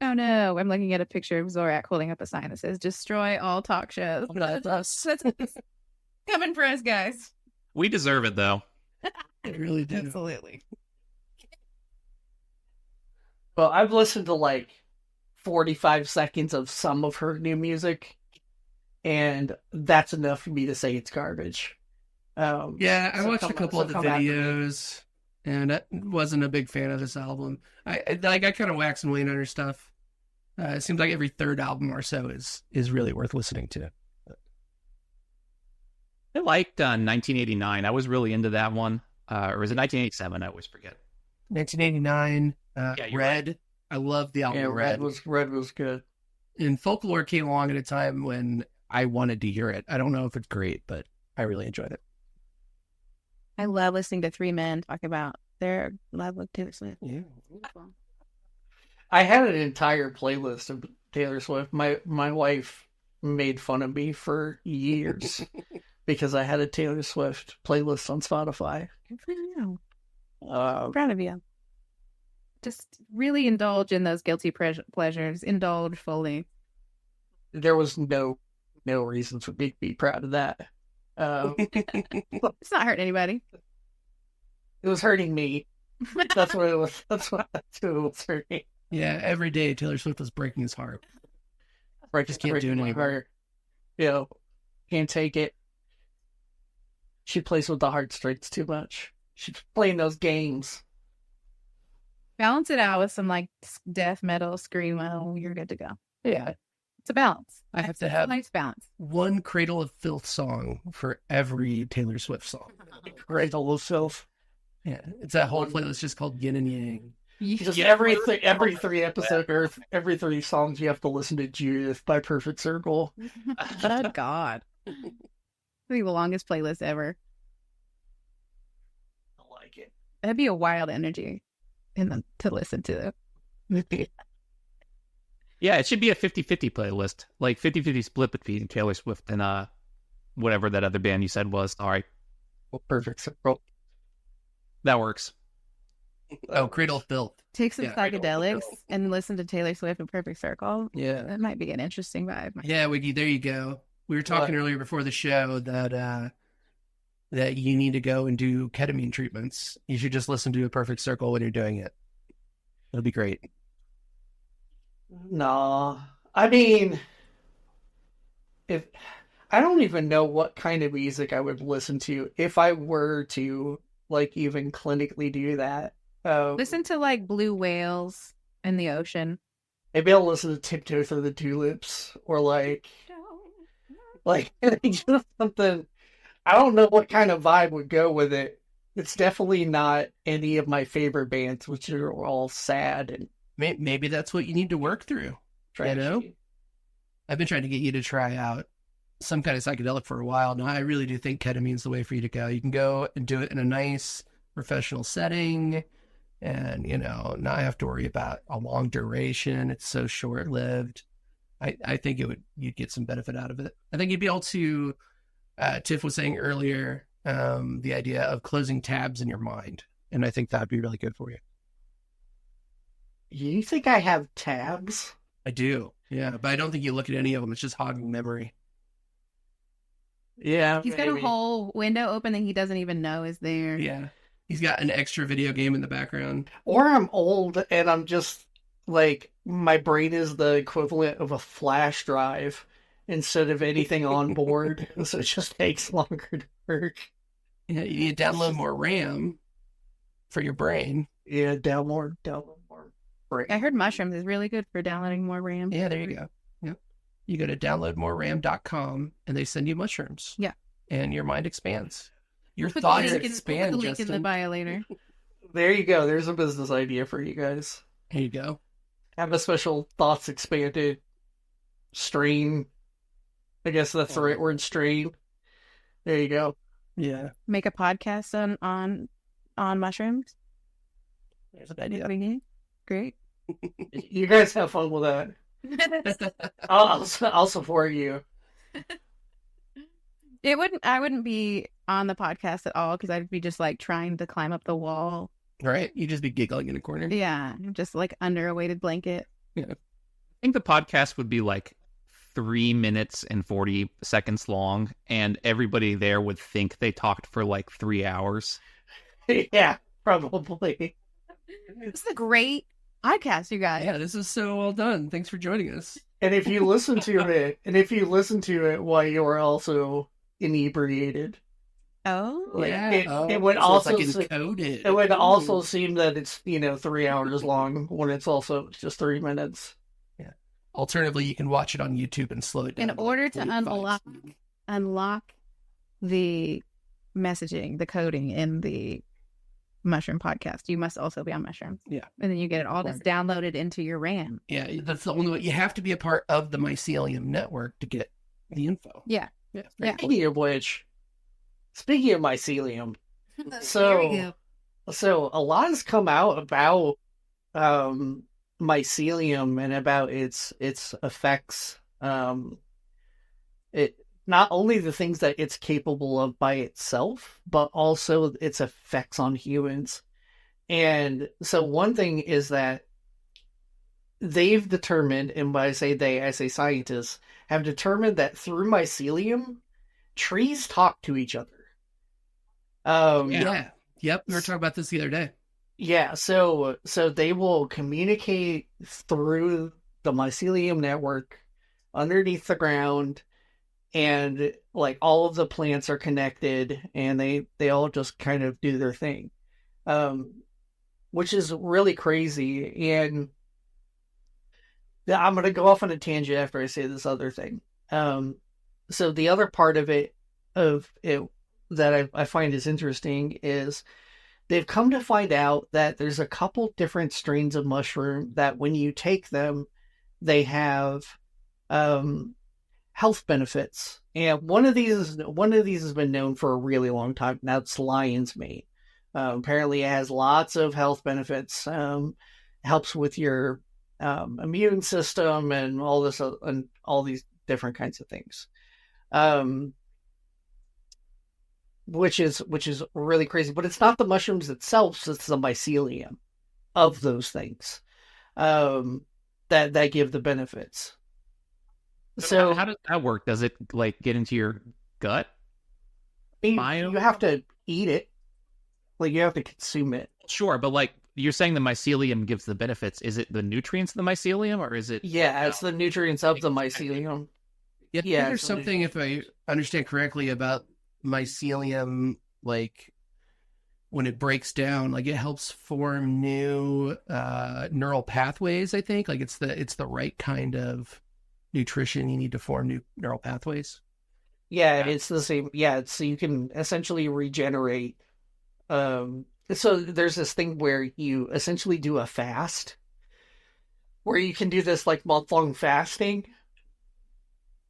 Speaker 2: Oh no! I'm looking at a picture of Zorak holding up a sign that says "Destroy all talk shows."
Speaker 5: That's us.
Speaker 2: That's coming for us, guys.
Speaker 3: We deserve it, though.
Speaker 5: I really do.
Speaker 2: Absolutely.
Speaker 4: Well, I've listened to like 45 seconds of some of her new music, and that's enough for me to say it's garbage.
Speaker 5: Yeah, I
Speaker 4: So
Speaker 5: watched
Speaker 4: come-
Speaker 5: a couple
Speaker 4: so
Speaker 5: of the
Speaker 4: come after me.
Speaker 5: videos, and I wasn't a big fan of this album. I kind of wax and wane on her stuff. It seems like every third album or so is really worth listening to.
Speaker 3: I liked 1989. I was really into that one. Or was it 1987? I always forget.
Speaker 5: 1989,
Speaker 3: Yeah, you're
Speaker 5: Red. I love the album
Speaker 4: Yeah,
Speaker 5: Red.
Speaker 4: Red was good.
Speaker 5: And Folklore came along at a time when I wanted to hear it. I don't know if it's great, but I really enjoyed it.
Speaker 2: I love listening to three men talk about their love with Taylor Swift.
Speaker 5: Yeah.
Speaker 4: I had an entire playlist of Taylor Swift. My wife made fun of me for years because I had a Taylor Swift playlist on Spotify.
Speaker 2: Good for you. Proud of you. Just really indulge in those guilty pleasures. Indulge fully.
Speaker 4: There was no reason for me to be proud of that.
Speaker 2: It's not hurting anybody.
Speaker 4: It was hurting me. That's what it was. That's what it was hurting.
Speaker 5: Yeah, every day Taylor Swift was breaking his heart.
Speaker 4: Right,
Speaker 5: Just can't do it anymore.
Speaker 4: You know, can't take it. She plays with the heartstrings too much. She's playing those games.
Speaker 2: Balance it out with some like death metal, screamo. You're good to go.
Speaker 5: Yeah.
Speaker 2: It's a balance.
Speaker 5: I have to have
Speaker 2: nice balance.
Speaker 5: one Cradle of Filth song for every Taylor Swift song.
Speaker 4: Cradle of Filth.
Speaker 5: Yeah, it's that whole playlist just called Yin and Yang.
Speaker 4: Just every 3 episodes or every 3 songs you have to listen to Judith by Perfect Circle.
Speaker 2: Oh, God. Be the longest playlist ever.
Speaker 4: I like it.
Speaker 2: That'd be a wild energy to listen to.
Speaker 3: Yeah, it should be a 50-50 playlist. Like 50-50 split between Taylor Swift and whatever that other band you said was. All right.
Speaker 4: Well, Perfect Circle.
Speaker 3: That works.
Speaker 5: Oh, Cradle of Filth.
Speaker 2: Take some psychedelics and listen to Taylor Swift and Perfect Circle.
Speaker 5: Yeah.
Speaker 2: That might be an interesting vibe.
Speaker 5: Yeah, Wiggy, there you go. We were talking earlier before the show that you need to go and do ketamine treatments. You should just listen to A Perfect Circle when you're doing it. It'll be great.
Speaker 4: No, I mean, I don't even know what kind of music I would listen to if I were to like even clinically do that.
Speaker 2: Listen to like blue whales in the ocean.
Speaker 4: Maybe I'll listen to Tiptoe Through the Tulips or like just something. I don't know what kind of vibe would go with it. It's definitely not any of my favorite bands, which are all sad and
Speaker 5: Maybe that's what you need to work through.
Speaker 4: trashy.
Speaker 5: You know? I've been trying to get you to try out some kind of psychedelic for a while now. I really do think ketamine's the way for you to go. You can go and do it in a nice professional setting and, not have to worry about a long duration. It's so short-lived. I think you'd get some benefit out of it. I think you'd be able to, Tiff was saying earlier, the idea of closing tabs in your mind. And I think that'd be really good for you.
Speaker 4: You think I have tabs?
Speaker 5: I do. Yeah, but I don't think you look at any of them. It's just hogging memory.
Speaker 4: Yeah.
Speaker 2: He's got a whole window open that he doesn't even know is there.
Speaker 5: Yeah. He's got an extra video game in the background.
Speaker 4: Or I'm old and I'm just like, my brain is the equivalent of a flash drive instead of anything on board. So it just takes longer to work.
Speaker 5: Yeah, you need to download more RAM for your brain.
Speaker 4: Yeah, download more.
Speaker 2: I heard mushrooms is really good for downloading more RAM.
Speaker 5: Yeah, there you go. Yep. You go to downloadmoreram.com and they send you mushrooms.
Speaker 2: Yeah.
Speaker 5: And your mind expands. Your
Speaker 2: Put
Speaker 5: thoughts
Speaker 2: the link
Speaker 5: expand,
Speaker 2: in the
Speaker 5: Justin.
Speaker 2: bio later.
Speaker 4: There you go. There's a business idea for you guys.
Speaker 5: There you go.
Speaker 4: Have a special thoughts expanded stream. I guess that's the right word, stream. There you go.
Speaker 5: Yeah.
Speaker 2: Make a podcast on mushrooms.
Speaker 5: There's an idea.
Speaker 2: Great.
Speaker 4: You guys have fun with that. I'll support you.
Speaker 2: I wouldn't be on the podcast at all because I'd be just like trying to climb up the wall.
Speaker 5: Right? You'd just be giggling in a corner.
Speaker 2: Yeah, just like under a weighted blanket.
Speaker 5: Yeah.
Speaker 3: I think the podcast would be like 3 minutes and 40 seconds long, and everybody there would think they talked for like 3 hours.
Speaker 4: Yeah, probably.
Speaker 2: This is a great podcast, you guys.
Speaker 5: Yeah, this is so well done. Thanks for joining us.
Speaker 4: And if you listen to it, while you're also inebriated,
Speaker 2: Oh,
Speaker 4: like,
Speaker 2: yeah.
Speaker 4: it would
Speaker 5: so
Speaker 4: also
Speaker 5: it's like encoded.
Speaker 4: it would also seem that it's 3 hours long when it's also just 3 minutes.
Speaker 5: Yeah. Alternatively, you can watch it on YouTube and slow it down.
Speaker 2: In order to
Speaker 5: 45.
Speaker 2: unlock the messaging, the coding in the mushroom podcast, you must also be on mushrooms.
Speaker 5: Yeah.
Speaker 2: And then you get it all just downloaded into your RAM.
Speaker 5: Yeah, that's the only way. You have to be a part of the mycelium network to get the info.
Speaker 2: Yeah.
Speaker 5: Yeah.
Speaker 2: Yeah.
Speaker 4: Speaking of which, speaking of mycelium,
Speaker 2: Here we
Speaker 4: so a lot has come out about mycelium and about its effects. It not only the things that it's capable of by itself, but also its effects on humans. And so one thing is that they've determined, and when I say they, I say scientists, have determined that through mycelium, trees talk to each other.
Speaker 5: Yeah. Yep. We were talking about this the other day.
Speaker 4: Yeah, so they will communicate through the mycelium network underneath the ground, and like all of the plants are connected, and they all just kind of do their thing, which is really crazy. And I'm gonna go off on a tangent after I say this other thing. So the other part of it that I find is interesting is they've come to find out that there's a couple different strains of mushroom that when you take them, they have health benefits. And one of these has been known for a really long time. Now it's lion's mane. Apparently, it has lots of health benefits. Helps with your immune system and all this and all these different kinds of things. Which is really crazy, but it's not the mushrooms itself; it's the mycelium of those things that give the benefits. So
Speaker 3: how does that work? Does it like get into your gut?
Speaker 4: you have to eat it, like you have to consume it.
Speaker 3: Sure, but like you're saying, the mycelium gives the benefits. Is it the nutrients of the mycelium, or is it?
Speaker 4: Yeah, it's the nutrients of the mycelium.
Speaker 5: Yeah, there's something, if I understand correctly, about mycelium, like when it breaks down, like it helps form new neural pathways. I think like it's the right kind of nutrition you need to form new neural pathways.
Speaker 4: Yeah, it's the same. Yeah, so you can essentially regenerate. So there's this thing where you essentially do a fast, where you can do this like month-long fasting,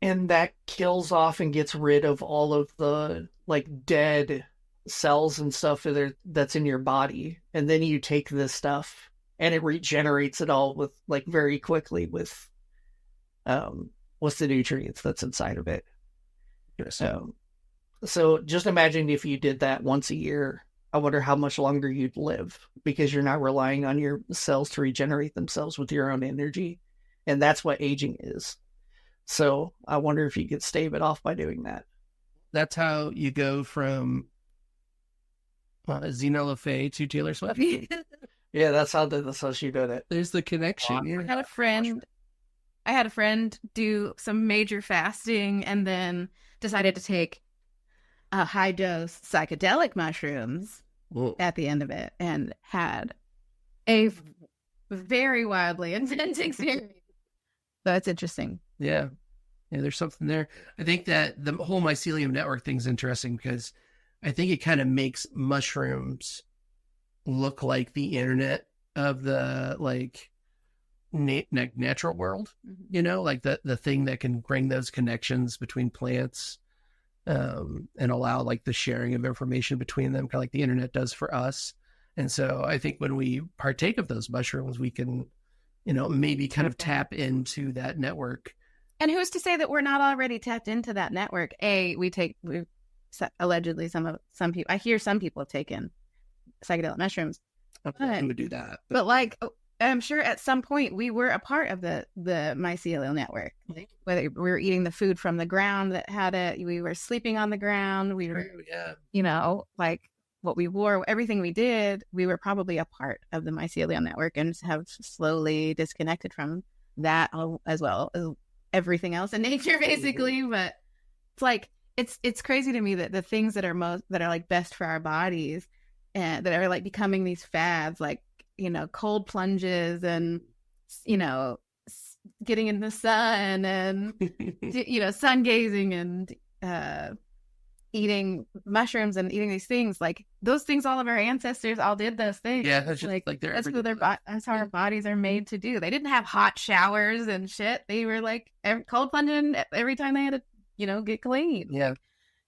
Speaker 4: and that kills off and gets rid of all of the like dead cells and stuff that's in your body. And then you take this stuff and it regenerates it all with like very quickly with the nutrients that's inside of it. So just imagine if you did that once a year. I wonder how much longer you'd live, because you're not relying on your cells to regenerate themselves with your own energy. And that's what aging is. So I wonder if you could stave it off by doing that.
Speaker 5: That's how you go from Xena LaFay to Taylor Swift.
Speaker 4: Yeah, that's how she did it.
Speaker 5: There's the connection. Yeah.
Speaker 2: I had a friend do some major fasting and then decided to take a high dose psychedelic mushrooms at the end of it, and had a very wildly intense experience. So it's interesting.
Speaker 5: Yeah, there's something there. I think that the whole mycelium network thing's interesting because I think it kind of makes mushrooms look like the internet of the like natural world, like the thing that can bring those connections between plants and allow like the sharing of information between them, kind of like the internet does for us. And so I think when we partake of those mushrooms, we can, maybe kind of tap into that network.
Speaker 2: And who's to say that we're not already tapped into that network? Allegedly some people, I hear some people have taken psychedelic mushrooms.
Speaker 5: Who would do that?
Speaker 2: But like, I'm sure at some point we were a part of the mycelial network. Like, whether we were eating the food from the ground that had it, we were sleeping on the ground, we were, like what we wore, everything we did, we were probably a part of the mycelial network and have slowly disconnected from that as well as everything else in nature, basically. But it's like, it's crazy to me that the things that are like best for our bodies and that are like becoming these fads, like, cold plunges and, getting in the sun and, sun gazing and eating mushrooms and eating these things. Like those things, all of our ancestors all did those things.
Speaker 5: Yeah, that's just like
Speaker 2: that's how our bodies are made to do. They didn't have hot showers and shit. They were like cold plunging every time they had to, get clean.
Speaker 5: Yeah.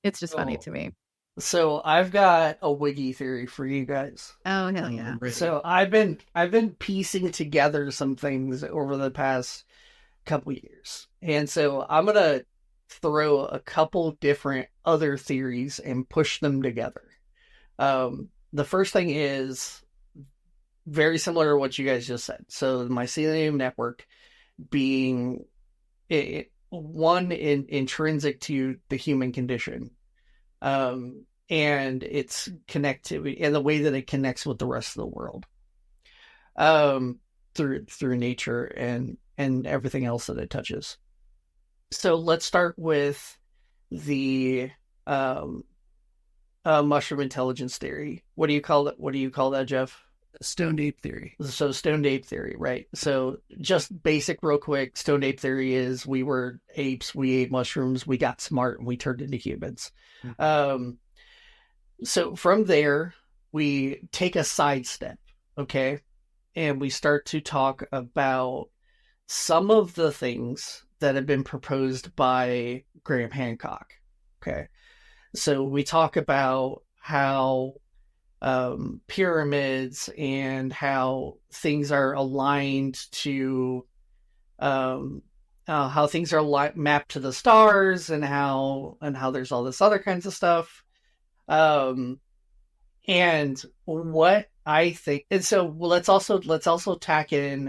Speaker 2: It's just funny to me.
Speaker 4: So I've got a wiggy theory for you guys.
Speaker 2: Oh, hell yeah.
Speaker 4: So I've been piecing together some things over the past couple years. And so I'm going to throw a couple different other theories and push them together. The first thing is very similar to what you guys just said. So the mycelium network being intrinsic to the human condition, and its connectivity and the way that it connects with the rest of the world, through nature and everything else that it touches. So let's start with the mushroom intelligence theory. What do you call that? What do you call that, Jeff?
Speaker 5: Stoned ape theory.
Speaker 4: So stoned ape theory, right? So just basic, real quick, stoned ape theory is we were apes, we ate mushrooms, we got smart, and we turned into humans. Mm-hmm. So from there, we take a sidestep, okay? And we start to talk about some of the things that have been proposed by Graham Hancock, okay? So we talk about how pyramids and how things are aligned to how things are mapped to the stars, and how there's all this other kinds of stuff, and what I think. And so let's also tack in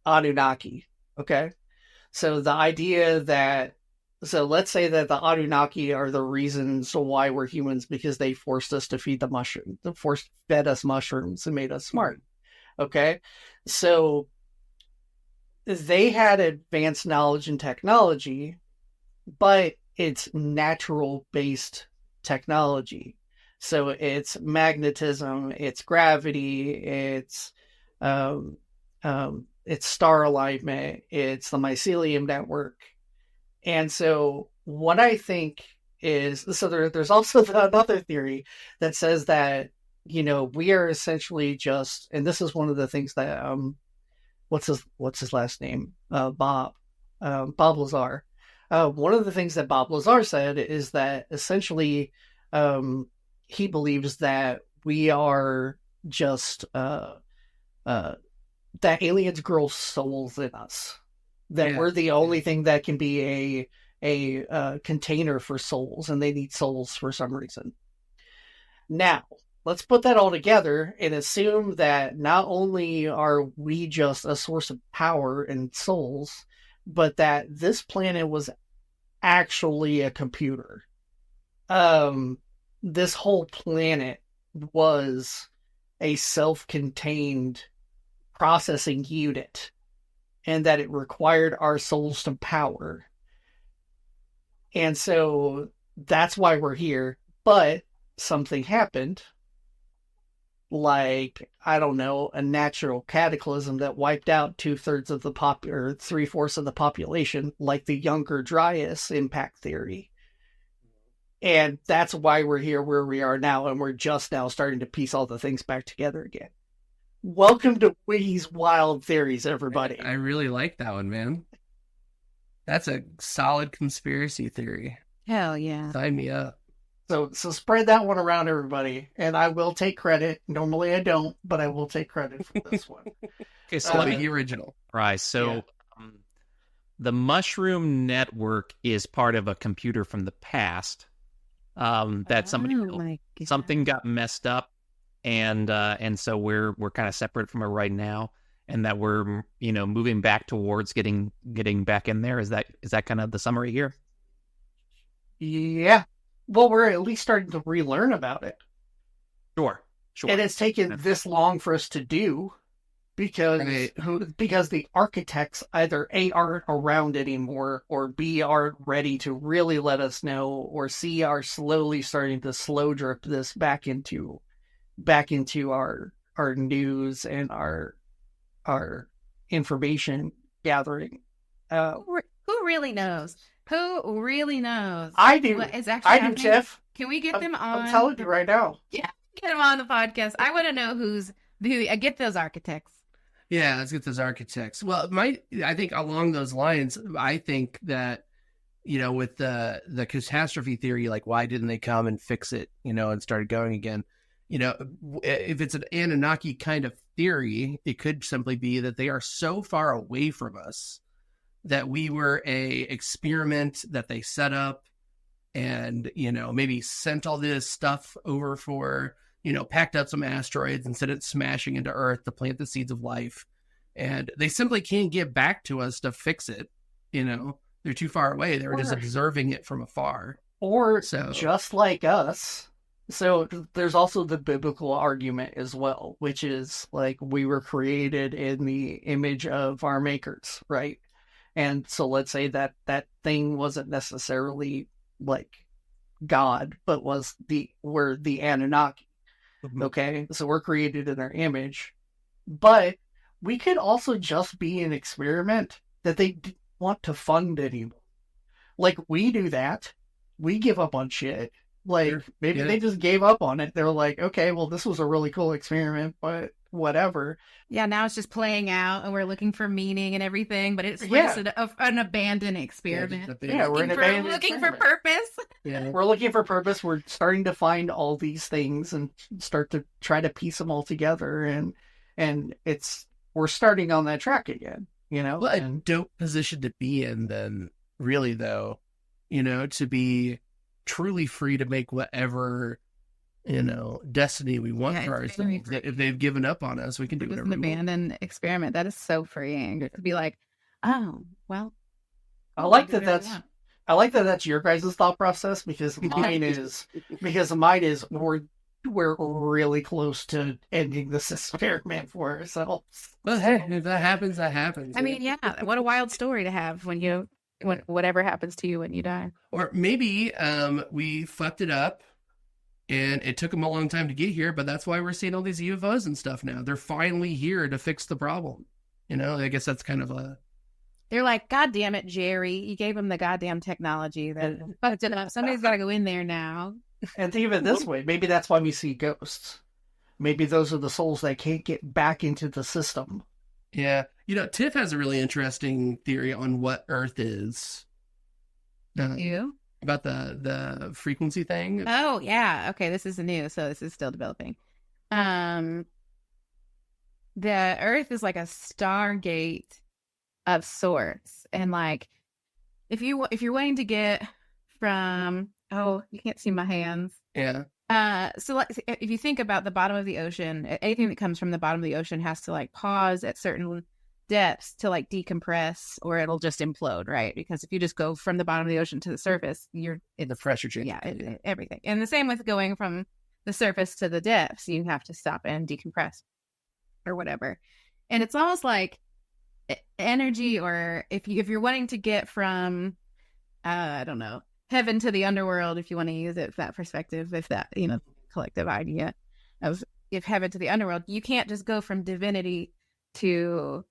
Speaker 4: Anunnaki, okay? So the idea that, so let's say that the Anunnaki are the reasons why we're humans, because they forced us to feed the mushroom. They fed us mushrooms and made us smart. Okay? So they had advanced knowledge and technology, but it's natural-based technology. So it's magnetism, it's gravity, it's star alignment, it's the mycelium network. And so what I think is, so there's also another theory that says that, we are essentially just, and this is one of the things that, what's his last name? Bob Lazar. One of the things that Bob Lazar said is that essentially, he believes that we are just, that aliens grow souls in us. That we're the only thing that can be a container for souls, and they need souls for some reason. Now, let's put that all together and assume that not only are we just a source of power and souls, but that this planet was actually a computer. This whole planet was a self-contained processing unit, and that it required our souls to power. And so that's why we're here. But something happened, like, I don't know, a natural cataclysm that wiped out 2/3 of the or 3/4 of the population, like the Younger Dryas impact theory. And that's why we're here where we are now, and we're just now starting to piece all the things back together again. Welcome to Wiggy's Wild Theories, everybody.
Speaker 5: I really like that one, man. That's a solid conspiracy theory.
Speaker 2: Hell yeah.
Speaker 5: Sign me up.
Speaker 4: So spread that one around, everybody, and I will take credit. Normally I don't, but I will take credit for this one.
Speaker 3: Okay, so let me
Speaker 5: the original.
Speaker 3: Right, so the mushroom network is part of a computer from the past that something got messed up. And so we're kind of separate from it right now, and that we're moving back towards getting back in there. Is that kind of the summary here?
Speaker 4: Yeah. Well, we're at least starting to relearn about it.
Speaker 3: Sure.
Speaker 4: And it's taken this long for us to do because the architects either A, aren't around anymore, or B, aren't ready to really let us know, or C, are slowly starting to slow drip this back into our news and our information gathering.
Speaker 2: Who really knows? Who really knows?
Speaker 4: I do.
Speaker 2: What is actually happening?
Speaker 4: Do, Jeff.
Speaker 2: Can we get them on?
Speaker 4: I'm telling you right now.
Speaker 2: Yeah, get them on the podcast. I want to know who. Get those architects.
Speaker 5: Yeah, let's get those architects. Well, I think along those lines, I think that with the catastrophe theory, like, why didn't they come and fix it, and started going again? If it's an Anunnaki kind of theory, it could simply be that they are so far away from us that we were a experiment that they set up and, maybe sent all this stuff over for packed up some asteroids and sent it smashing into Earth to plant the seeds of life. And they simply can't get back to us to fix it. They're too far away. They were just observing it from afar.
Speaker 4: Or just like us. So there's also the biblical argument as well, which is like we were created in the image of our makers, right? And so let's say that thing wasn't necessarily like God, but we're the Anunnaki.
Speaker 5: Mhm.
Speaker 4: Okay, so we're created in their image, but we could also just be an experiment that they didn't want to fund anymore. Like we do that, we give up on shit. Like
Speaker 5: Sure.
Speaker 4: maybe
Speaker 5: Yeah.
Speaker 4: they just gave up on it. They're like, okay, well, this was a really cool experiment, but whatever.
Speaker 2: Yeah, now it's just playing out, and we're looking for meaning and everything, but it's
Speaker 4: Yeah.
Speaker 2: just an abandoned experiment.
Speaker 4: Yeah, we're an abandoned
Speaker 2: looking for
Speaker 4: experiment.
Speaker 2: purpose.
Speaker 5: Yeah.
Speaker 4: We're looking for purpose. We're starting to find all these things and start to try to piece them all together, and we're starting on that track again.
Speaker 5: Well, a dope position to be in then, really, though, to be truly free to make whatever, destiny we want
Speaker 2: Yeah,
Speaker 5: for
Speaker 2: it's very
Speaker 5: ourselves. If they've given up on us, we can do
Speaker 2: It's
Speaker 5: whatever
Speaker 2: an
Speaker 5: we want.
Speaker 2: abandoned experiment. That is so freeing to be like, oh, well.
Speaker 4: I like
Speaker 2: do
Speaker 4: that
Speaker 2: whatever
Speaker 4: that's
Speaker 2: you want.
Speaker 4: I like that that's your guys' thought process because mine is we're really close to ending this experiment for ourselves.
Speaker 5: Well, hey, if that happens, that happens.
Speaker 2: I mean, yeah, what a wild story to have when whatever happens to you when you die.
Speaker 5: Or maybe we fucked it up and it took them a long time to get here, but that's why we're seeing all these UFOs and stuff now. They're finally here to fix the problem. I guess that's kind of a...
Speaker 2: They're like, God damn it, Jerry. You gave him the goddamn technology that fucked it up. Somebody's got to go in there now.
Speaker 4: And think of it this way, maybe that's why we see ghosts. Maybe those are the souls that can't get back into the system.
Speaker 5: Yeah. Tiff has a really interesting theory on what Earth is.
Speaker 2: You?
Speaker 5: About the frequency thing.
Speaker 2: Oh, yeah. Okay, this is new, so this is still developing. The Earth is like a stargate of sorts, and like if you're wanting to get from you can't see my hands.
Speaker 5: Yeah.
Speaker 2: So like, if you think about the bottom of the ocean, anything that comes from the bottom of the ocean has to like pause at certain depths to like decompress, or it'll just implode, right? Because if you just go from the bottom of the ocean to the surface,
Speaker 5: The pressure change.
Speaker 2: yeah, everything. And the same with going from the surface to the depths, you have to stop and decompress or whatever. And it's almost like energy, or if you're wanting to get from I don't know, heaven to the underworld, if you want to use it from that perspective, if that collective idea of if heaven to the underworld, you can't just go from divinity to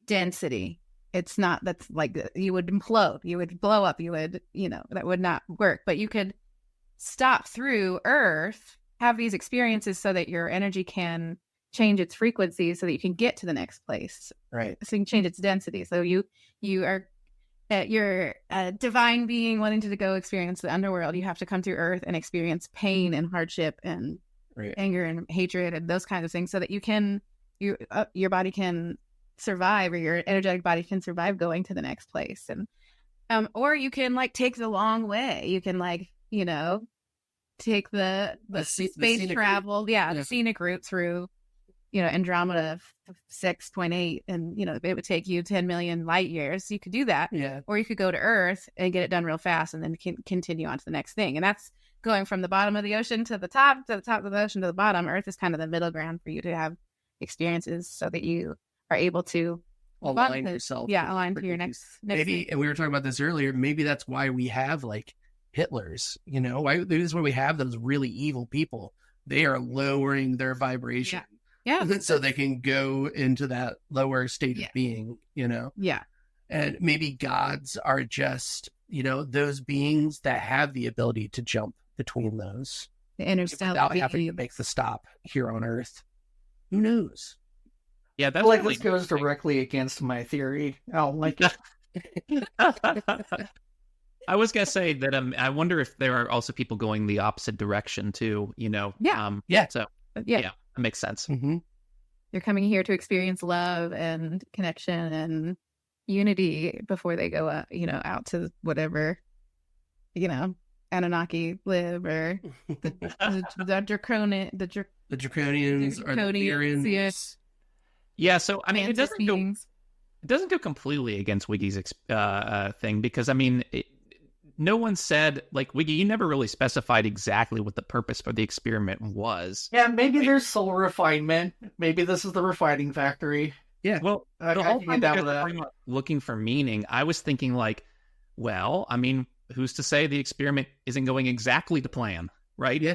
Speaker 2: density. It's not, that's like you would implode, you would blow up, you would that would not work. But you could stop through Earth, have these experiences so that your energy can change its frequency so that you can get to the next place,
Speaker 5: Right.
Speaker 2: so you can change its density. So you are you're a divine being wanting to go experience the underworld. You have to come through Earth and experience pain and hardship and
Speaker 5: Right.
Speaker 2: anger and hatred and those kinds of things, so that your body can survive, or your energetic body can survive going to the next place. And or you can like take the long way. You can take the space
Speaker 5: scenic
Speaker 2: travel,
Speaker 5: Yeah.
Speaker 2: the scenic route through Andromeda 6.8, and it would take you 10 million light years. You could do that.
Speaker 5: Yeah.
Speaker 2: Or you could go to Earth and get it done real fast, and then continue on to the next thing. And that's going from the bottom of the ocean to the top of the ocean to the bottom. Earth is kind of the middle ground for you to have experiences, so that you are able to
Speaker 5: Align yourself.
Speaker 2: align to your next
Speaker 5: Maybe,
Speaker 2: thing.
Speaker 5: and we were talking about this earlier, maybe that's why we have like Hitlers, why this is why we have those really evil people. They are lowering their vibration.
Speaker 2: Yeah.
Speaker 5: So they can go into that lower state of being,
Speaker 2: Yeah.
Speaker 5: And maybe gods are just, those beings that have the ability to jump between those
Speaker 2: The interstellar
Speaker 5: without having to
Speaker 2: being.
Speaker 5: make the stop here on Earth. Who knows?
Speaker 3: Yeah,
Speaker 4: I
Speaker 3: that's
Speaker 4: feel like
Speaker 3: really
Speaker 4: this goes directly against my theory. I don't like it.
Speaker 3: I was gonna say that I wonder if there are also people going the opposite direction too.
Speaker 2: Yeah.
Speaker 5: Yeah.
Speaker 3: So
Speaker 2: Yeah.
Speaker 3: that makes sense.
Speaker 5: Mm-hmm.
Speaker 2: They're coming here to experience love and connection and unity before they go out to whatever, Anunnaki live, or the draconian,
Speaker 5: The Draconians or the
Speaker 2: Draconians, yeah.
Speaker 5: Lyrians.
Speaker 3: Yeah, so I mean,
Speaker 2: Mantis
Speaker 3: it
Speaker 2: beings.
Speaker 3: doesn't go completely against Wiggy's thing, because I mean, no one said, like, Wiggy, you never really specified exactly what the purpose for the experiment was.
Speaker 4: Yeah, maybe there's soul refinement. Maybe this is the refining factory.
Speaker 5: Yeah.
Speaker 3: Well,
Speaker 4: I
Speaker 3: the
Speaker 4: can
Speaker 3: whole
Speaker 4: get
Speaker 3: time
Speaker 4: down
Speaker 3: you
Speaker 4: with
Speaker 3: guys
Speaker 4: that.
Speaker 3: were looking for meaning, I was thinking like, well, I mean, who's to say the experiment isn't going exactly to plan, right?
Speaker 5: Yeah,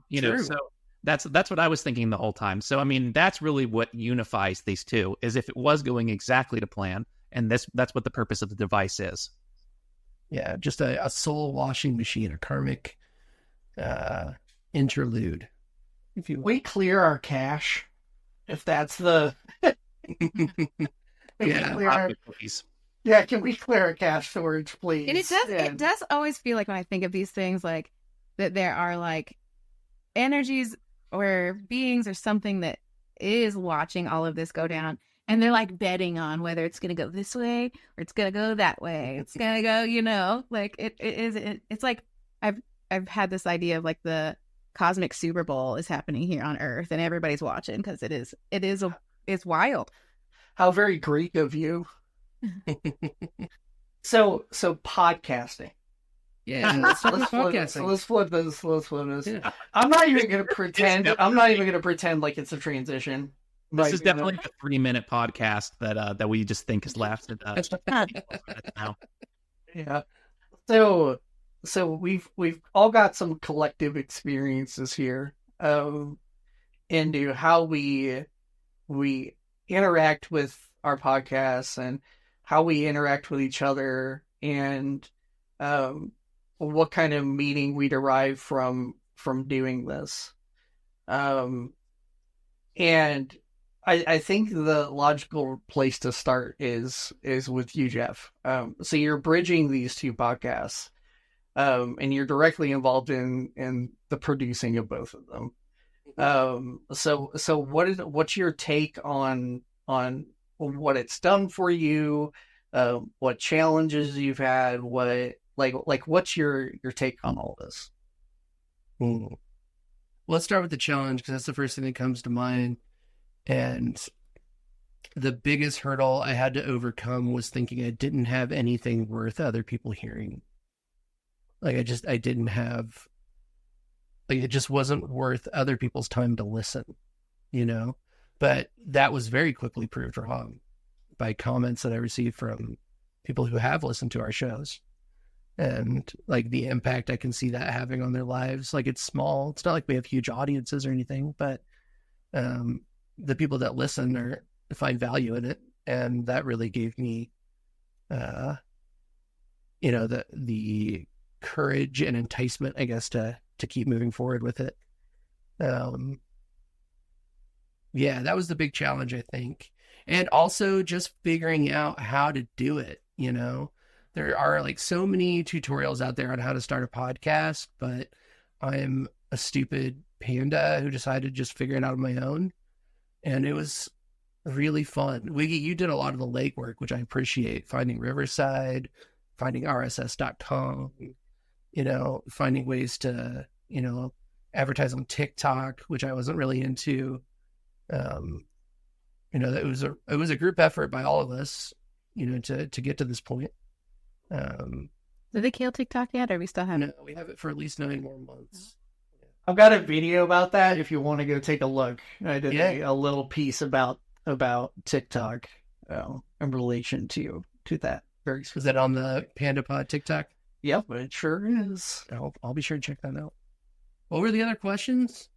Speaker 3: you know,
Speaker 5: true.
Speaker 3: so that's what I was thinking the whole time. So I mean, that's really what unifies these two, is if it was going exactly to plan, and that's what the purpose of the device is.
Speaker 5: Yeah, just a soul washing machine, a karmic interlude, if you will.
Speaker 4: We clear our cache, if that's the.
Speaker 5: Yeah.
Speaker 3: Cookies.
Speaker 4: Yeah, can we clear our cache storage, please?
Speaker 2: And it does.
Speaker 4: Yeah.
Speaker 2: It does always feel like when I think of these things, like that there are like energies or beings or something that is watching all of this go down, and they're like betting on whether it's going to go this way or it's going to go that way. It's going to go, you know, like it's like I've had this idea of like the cosmic Super Bowl is happening here on Earth, and everybody's watching because it's wild.
Speaker 4: How very Greek of you. So podcasting.
Speaker 5: Yeah, let's talk
Speaker 4: Let's
Speaker 5: about
Speaker 4: flip,
Speaker 5: podcasting.
Speaker 4: let's flip this. Let's flip this.
Speaker 5: Yeah.
Speaker 4: I'm not even gonna pretend. I'm not even gonna pretend like it's a transition.
Speaker 3: This
Speaker 4: Like,
Speaker 3: is definitely the 3-minute podcast that we just think has lasted. Now.
Speaker 4: Yeah. So we've all got some collective experiences here into how we interact with our podcasts and how we interact with each other, and what kind of meaning we derive from doing this. And I think the logical place to start is with you, Jeff. So you're bridging these two podcasts, and you're directly involved in the producing of both of them. So what's your take on what it's done for you? What challenges you've had? What's your take on all this?
Speaker 5: Well, let's start with the challenge, because that's the first thing that comes to mind. And the biggest hurdle I had to overcome was thinking I didn't have anything worth other people hearing. Like I didn't have, like, it just wasn't worth other people's time to listen, you know? But that was very quickly proved wrong by comments that I received from people who have listened to our shows, and like the impact I can see that having on their lives. Like, it's small. It's not like we have huge audiences or anything, but the people that listen find value in it. And that really gave me, the courage and enticement, I guess, to keep moving forward with it. Yeah, that was the big challenge, I think. And also just figuring out how to do it, you know? There are like so many tutorials out there on how to start a podcast, but I'm a stupid panda who decided to just figure it out on my own. And it was really fun. Wiggy, you did a lot of the legwork, which I appreciate. Finding Riverside, finding RSS.com, you know, finding ways to, you know, advertise on TikTok, which I wasn't really into. You know, it was a group effort by all of us, you know, to get to this point.
Speaker 2: Did they kill TikTok yet, or we still have it?
Speaker 5: No, we have it for at least 9 more months.
Speaker 4: I've got a video about that if you want to go take a look. I did a little piece about TikTok in relation to that. Very
Speaker 5: Is that on the Panda Pod TikTok?
Speaker 4: Yep, it sure is.
Speaker 5: I'll be sure to check that out. What were the other questions?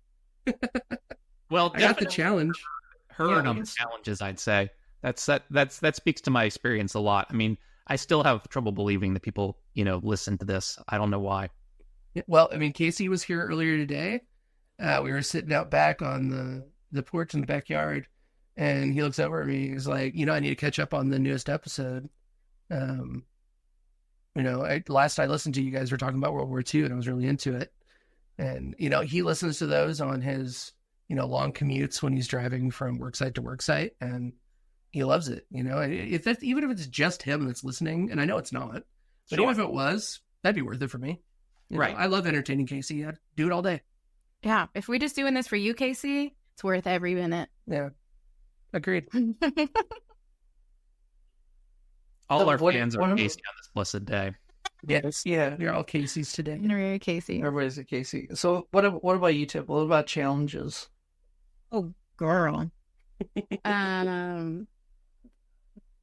Speaker 3: Well,
Speaker 5: I got the challenge.
Speaker 3: Heard on the challenges, I'd say. That speaks to my experience a lot. I mean, I still have trouble believing that people, you know, listen to this. I don't know why.
Speaker 5: Well, I mean, Casey was here earlier today. We were sitting out back on the porch in the backyard, and he looks over at me. He's like, you know, I need to catch up on the newest episode. You know, last I listened to, you guys were talking about World War II, and I was really into it. And, you know, he listens to those on his, you know, long commutes when he's driving from work site to work site, and he loves it. You know, even if it's just him that's listening, and I know it's not, but even if it was, that'd be worth it for me. You
Speaker 3: Right.
Speaker 5: know, I love entertaining Casey. I'd do it all day.
Speaker 2: Yeah. If we're just doing this for you, Casey, it's worth every minute.
Speaker 5: Yeah. Agreed.
Speaker 3: All
Speaker 4: So
Speaker 3: our
Speaker 4: what-
Speaker 3: fans are
Speaker 4: what-
Speaker 3: Casey on this blessed day.
Speaker 5: Yes.
Speaker 4: Yeah.
Speaker 5: We're all Casey's today.
Speaker 2: Honorary Casey.
Speaker 4: Everybody's a Casey. So what about you, Tip? What about challenges?
Speaker 2: Oh, girl.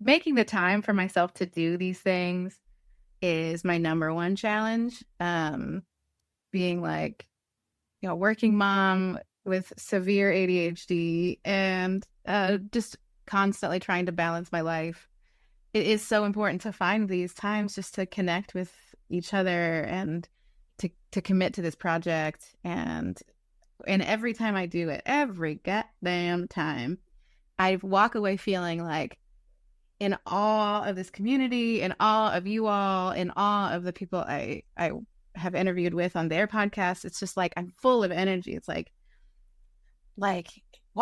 Speaker 2: Making the time for myself to do these things is my number one challenge. Being like, working mom with severe ADHD and just constantly trying to balance my life. It is so important to find these times just to connect with each other and to commit to this project. And every time I do it, every goddamn time, I walk away feeling like in awe of this community, in awe of you all, in awe of the people I have interviewed with on their podcast. It's just like I'm full of energy. It's like why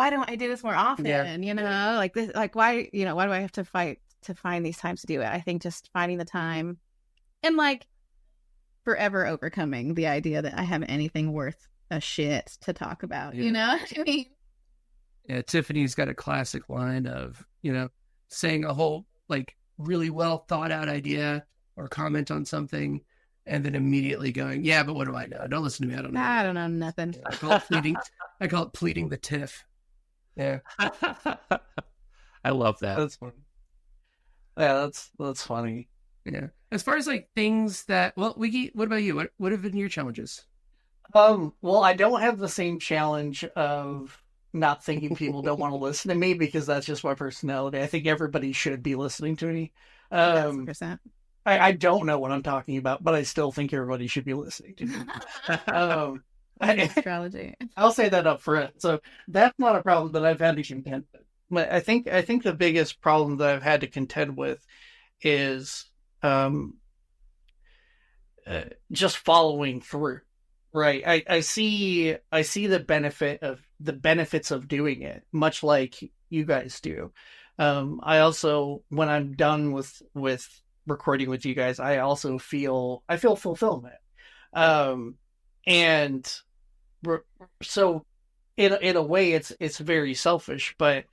Speaker 2: don't I do this more often?
Speaker 4: Yeah.
Speaker 2: Like this, like why do I have to fight to find these times to do it? I think just finding the time and like forever overcoming the idea that I have anything worth a shit to talk about.
Speaker 5: Yeah.
Speaker 2: You know what I mean?
Speaker 5: Yeah, Tiffany's got a classic line of, saying a whole like really well thought out idea or comment on something and then immediately going, yeah, but what do I know? Don't listen to me. I don't know.
Speaker 2: I don't know nothing.
Speaker 5: I call it pleading. I call it pleading the tiff. Yeah.
Speaker 3: I love that.
Speaker 4: That's funny. Yeah, that's funny.
Speaker 5: Yeah. As far as like things that, well, Wiggy, what about you? What have been your challenges?
Speaker 4: Well, I don't have the same challenge of not thinking people don't want to listen to me because that's just my personality. I think everybody should be listening to me.
Speaker 2: 1,000%.
Speaker 4: I don't know what I'm talking about, but I still think everybody should be listening to me.
Speaker 2: Astrology.
Speaker 4: I'll say that up front. So that's not a problem that I've had to contend with. But I think the biggest problem that I've had to contend with is just following through. Right. I see the benefits of doing it, much like you guys do. I also, when I'm done with recording with you guys, I also feel fulfillment. And so in a way it's very selfish, but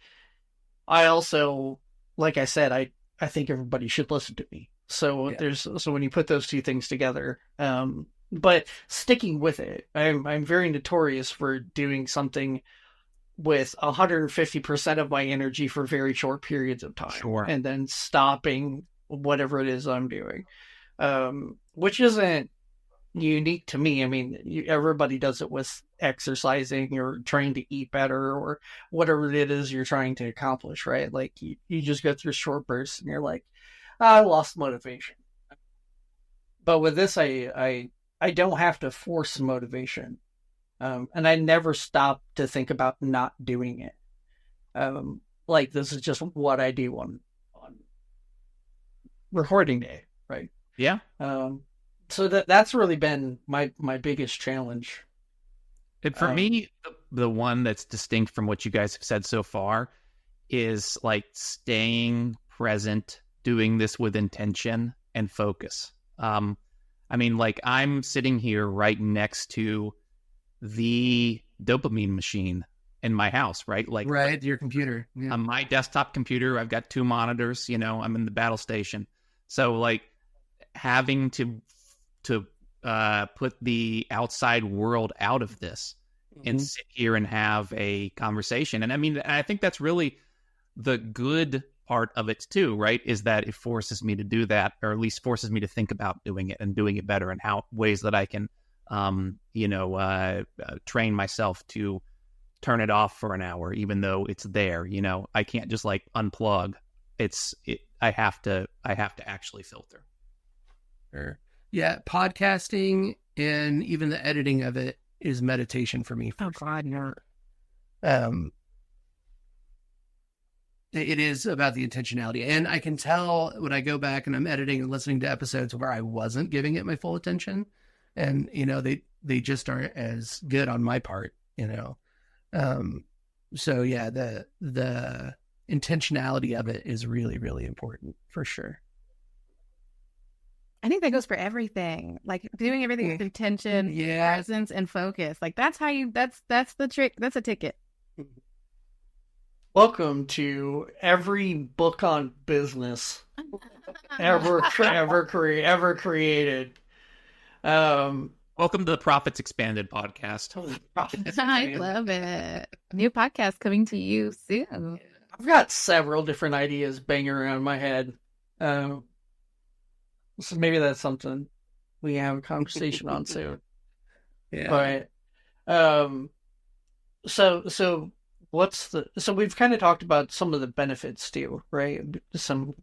Speaker 4: I also, like I said, I think everybody should listen to me. So
Speaker 5: Yeah.
Speaker 4: so when you put those two things together, but sticking with it, I'm very notorious for doing something with 150% of my energy for very short periods of time,
Speaker 3: Sure.
Speaker 4: and then stopping whatever it is I'm doing, which isn't unique to me. I mean, everybody does it with exercising or trying to eat better or whatever it is you're trying to accomplish, right? Like you just go through short bursts and you're like, I lost motivation. But with this, I don't have to force motivation. And I never stop to think about not doing it. Like this is just what I do on recording day, right?
Speaker 3: Yeah.
Speaker 4: So that's really been my biggest challenge.
Speaker 3: And for me, the one that's distinct from what you guys have said so far is like staying present, doing this with intention and focus. I mean, like I'm sitting here right next to the dopamine machine in my house, right? Like
Speaker 5: Right, your computer. Yeah.
Speaker 3: on my desktop computer, I've got 2 monitors, I'm in the battle station. So like having to put the outside world out of this and sit here and have a conversation. And I mean, I think that's really the good part of it too, right? Is that it forces me to do that, or at least forces me to think about doing it and doing it better, and how ways that I can, train myself to turn it off for an hour, even though it's there. I can't just like unplug. I have to actually filter.
Speaker 5: Sure. Yeah, podcasting and even the editing of it is meditation for me.
Speaker 2: Oh God, no.
Speaker 5: It is about the intentionality, and I can tell when I go back and I'm editing and listening to episodes where I wasn't giving it my full attention, and they just aren't as good on my part. So yeah, the intentionality of it is really, really important for sure.
Speaker 2: I think that goes for everything. Like doing everything with intention, presence, and focus. Like that's how you. That's the trick. That's a ticket.
Speaker 4: Welcome to every book on business ever created.
Speaker 3: Welcome to the Profits Expanded podcast.
Speaker 2: I love it. New podcast coming to you soon.
Speaker 4: I've got several different ideas banging around my head. So maybe that's something we have a conversation on soon.
Speaker 5: Yeah.
Speaker 4: But so we've kind of talked about some of the benefits too, right? Some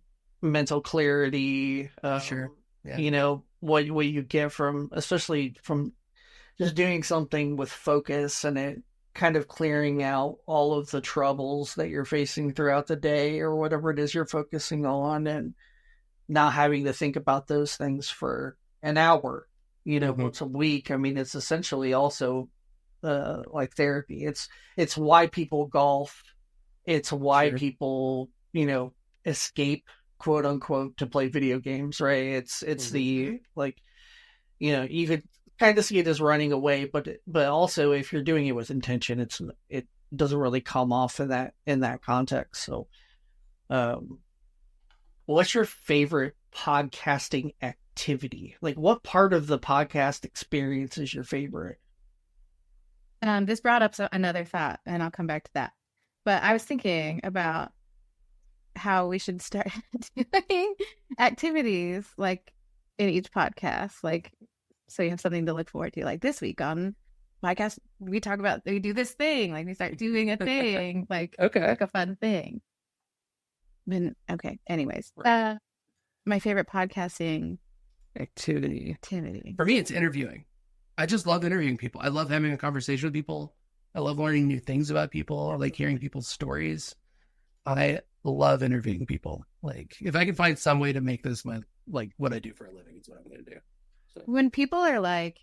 Speaker 4: mental clarity.
Speaker 5: Sure. Yeah.
Speaker 4: You know, what you get from, especially from just doing something with focus and it kind of clearing out all of the troubles that you're facing throughout the day or whatever it is you're focusing on, and not having to think about those things for an hour, once a week. I mean, it's essentially also like therapy. It's why people golf. It's why people, escape, quote unquote, to play video games, right? It's the, like, you could kind of see it as running away, but also if you're doing it with intention, it doesn't really come off in that context. So, what's your favorite podcasting activity? Like, what part of the podcast experience is your favorite?
Speaker 2: This brought up another thought, and I'll come back to that. But I was thinking about how we should start doing activities like in each podcast, like so you have something to look forward to. Like this week on podcast, we do this thing, like we start doing a thing, like like a fun thing. Okay. Anyways, my favorite podcasting
Speaker 5: activity.
Speaker 2: For
Speaker 5: me, it's interviewing. I just love interviewing people. I love having a conversation with people. I love learning new things about people. I like hearing people's stories. I love interviewing people. Like, if I can find some way to make this my, like, what I do for a living, it's what I'm going to do. So.
Speaker 2: When people are like,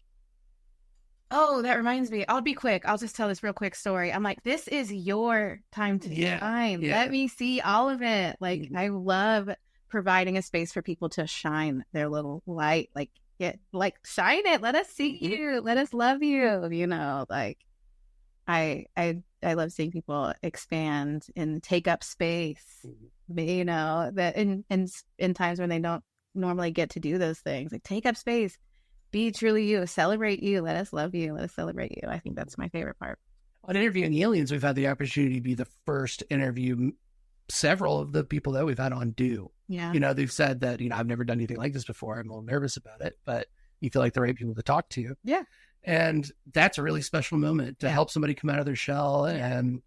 Speaker 2: oh, that reminds me, I'll be quick. I'll just tell this real quick story. I'm like, this is your time to shine. Yeah. Let me see all of it. Like, I love providing a space for people to shine their little light. Like, shine it. Let us see you. Let us love you. Like, I love seeing people expand and take up space, that in times when they don't normally get to do those things. Like, take up space, be truly you, celebrate you, let us love you, let us celebrate you. I think that's my favorite part.
Speaker 5: On Interviewing Aliens, we've had the opportunity to be the first interview several of the people that we've had on do.
Speaker 2: Yeah.
Speaker 5: They've said that, I've never done anything like this before. I'm a little nervous about it, but you feel like the right people to talk to.
Speaker 2: Yeah.
Speaker 5: And that's a really special moment to help somebody come out of their shell and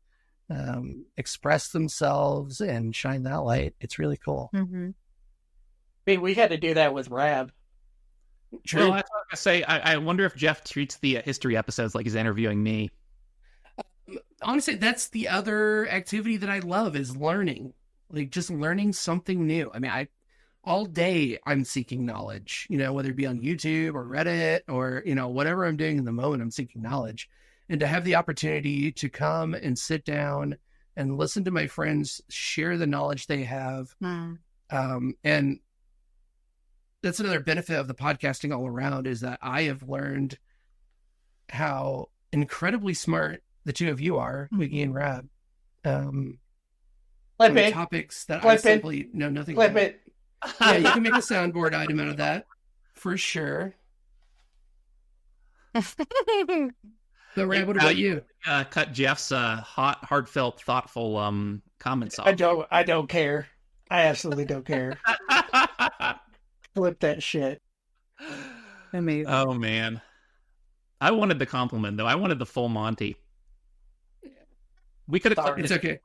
Speaker 5: express themselves and shine that light. It's really cool.
Speaker 2: Mm-hmm.
Speaker 4: I mean, we had to do that with Rabb.
Speaker 3: True. Well, that's what I was going to say. I wonder if Jeff treats the history episodes like he's interviewing me.
Speaker 5: Honestly, that's the other activity that I love is learning. Like, just learning something new. I mean, all day I'm seeking knowledge, whether it be on YouTube or Reddit or, whatever I'm doing in the moment, I'm seeking knowledge. And to have the opportunity to come and sit down and listen to my friends share the knowledge they have. And that's another benefit of the podcasting all around, is that I have learned how incredibly smart the two of you are, Wiggy and Rabb. Topics that I simply know nothing about. Yeah, you can make a soundboard item out of that, for sure. So, Rabb, what about you?
Speaker 3: Cut Jeff's hot, heartfelt, thoughtful comments off.
Speaker 4: I don't care. I absolutely don't care. Flip that shit.
Speaker 2: Amazing.
Speaker 3: Oh, man. I wanted the compliment, though. I wanted the full Monty. We could have.
Speaker 5: It's okay.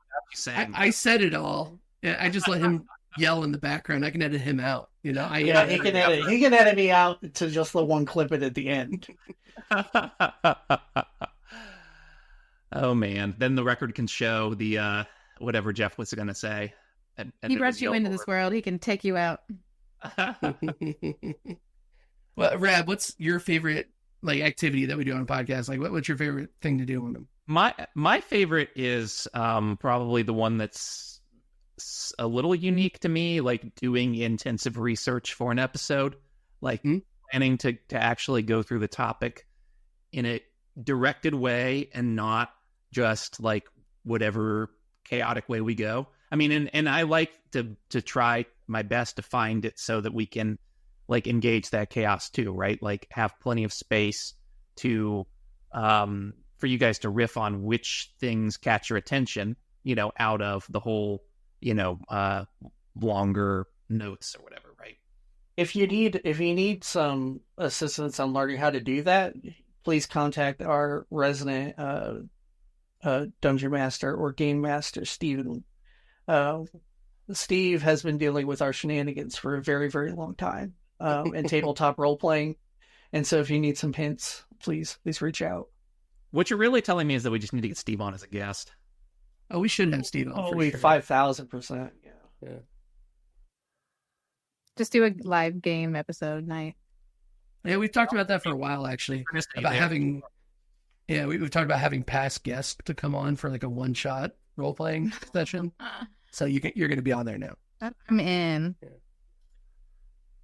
Speaker 5: I said it all. Yeah, I just let him yell in the background. I can edit him out. He can
Speaker 4: edit me out to just the one clip it at the end.
Speaker 3: Oh man! Then the record can show the whatever Jeff was going to say. And
Speaker 2: he brought you into this world. He can take you out.
Speaker 5: Well, Rabb, what's your favorite activity that we do on a podcast? Like, what's your favorite thing to do on them?
Speaker 3: My favorite is probably the one that's a little unique to me, like doing intensive research for an episode. like planning to actually go through the topic in a directed way and not just like whatever chaotic way we go. I mean, and I like to try my best to find it so that we can like engage that chaos too, right? Like have plenty of space to for you guys to riff on which things catch your attention, out of the whole, longer notes or whatever, right?
Speaker 4: If you need some assistance on learning how to do that, please contact our resident dungeon master or game master, Steven. Steve has been dealing with our shenanigans for a very, very long time in tabletop role playing, and so if you need some hints, please reach out.
Speaker 3: What you're really telling me is that we just need to get Steve on as a guest.
Speaker 5: Oh, we should have Steve on.
Speaker 4: Oh,
Speaker 5: for
Speaker 4: we
Speaker 5: sure.
Speaker 4: 5,000%.
Speaker 5: Yeah.
Speaker 2: Just do a live game episode night.
Speaker 5: Yeah, we've talked about that for a while, actually. About having, we've talked about having past guests to come on for like a one-shot role-playing session. So you're going to be on there now.
Speaker 2: I'm in.
Speaker 5: Yeah.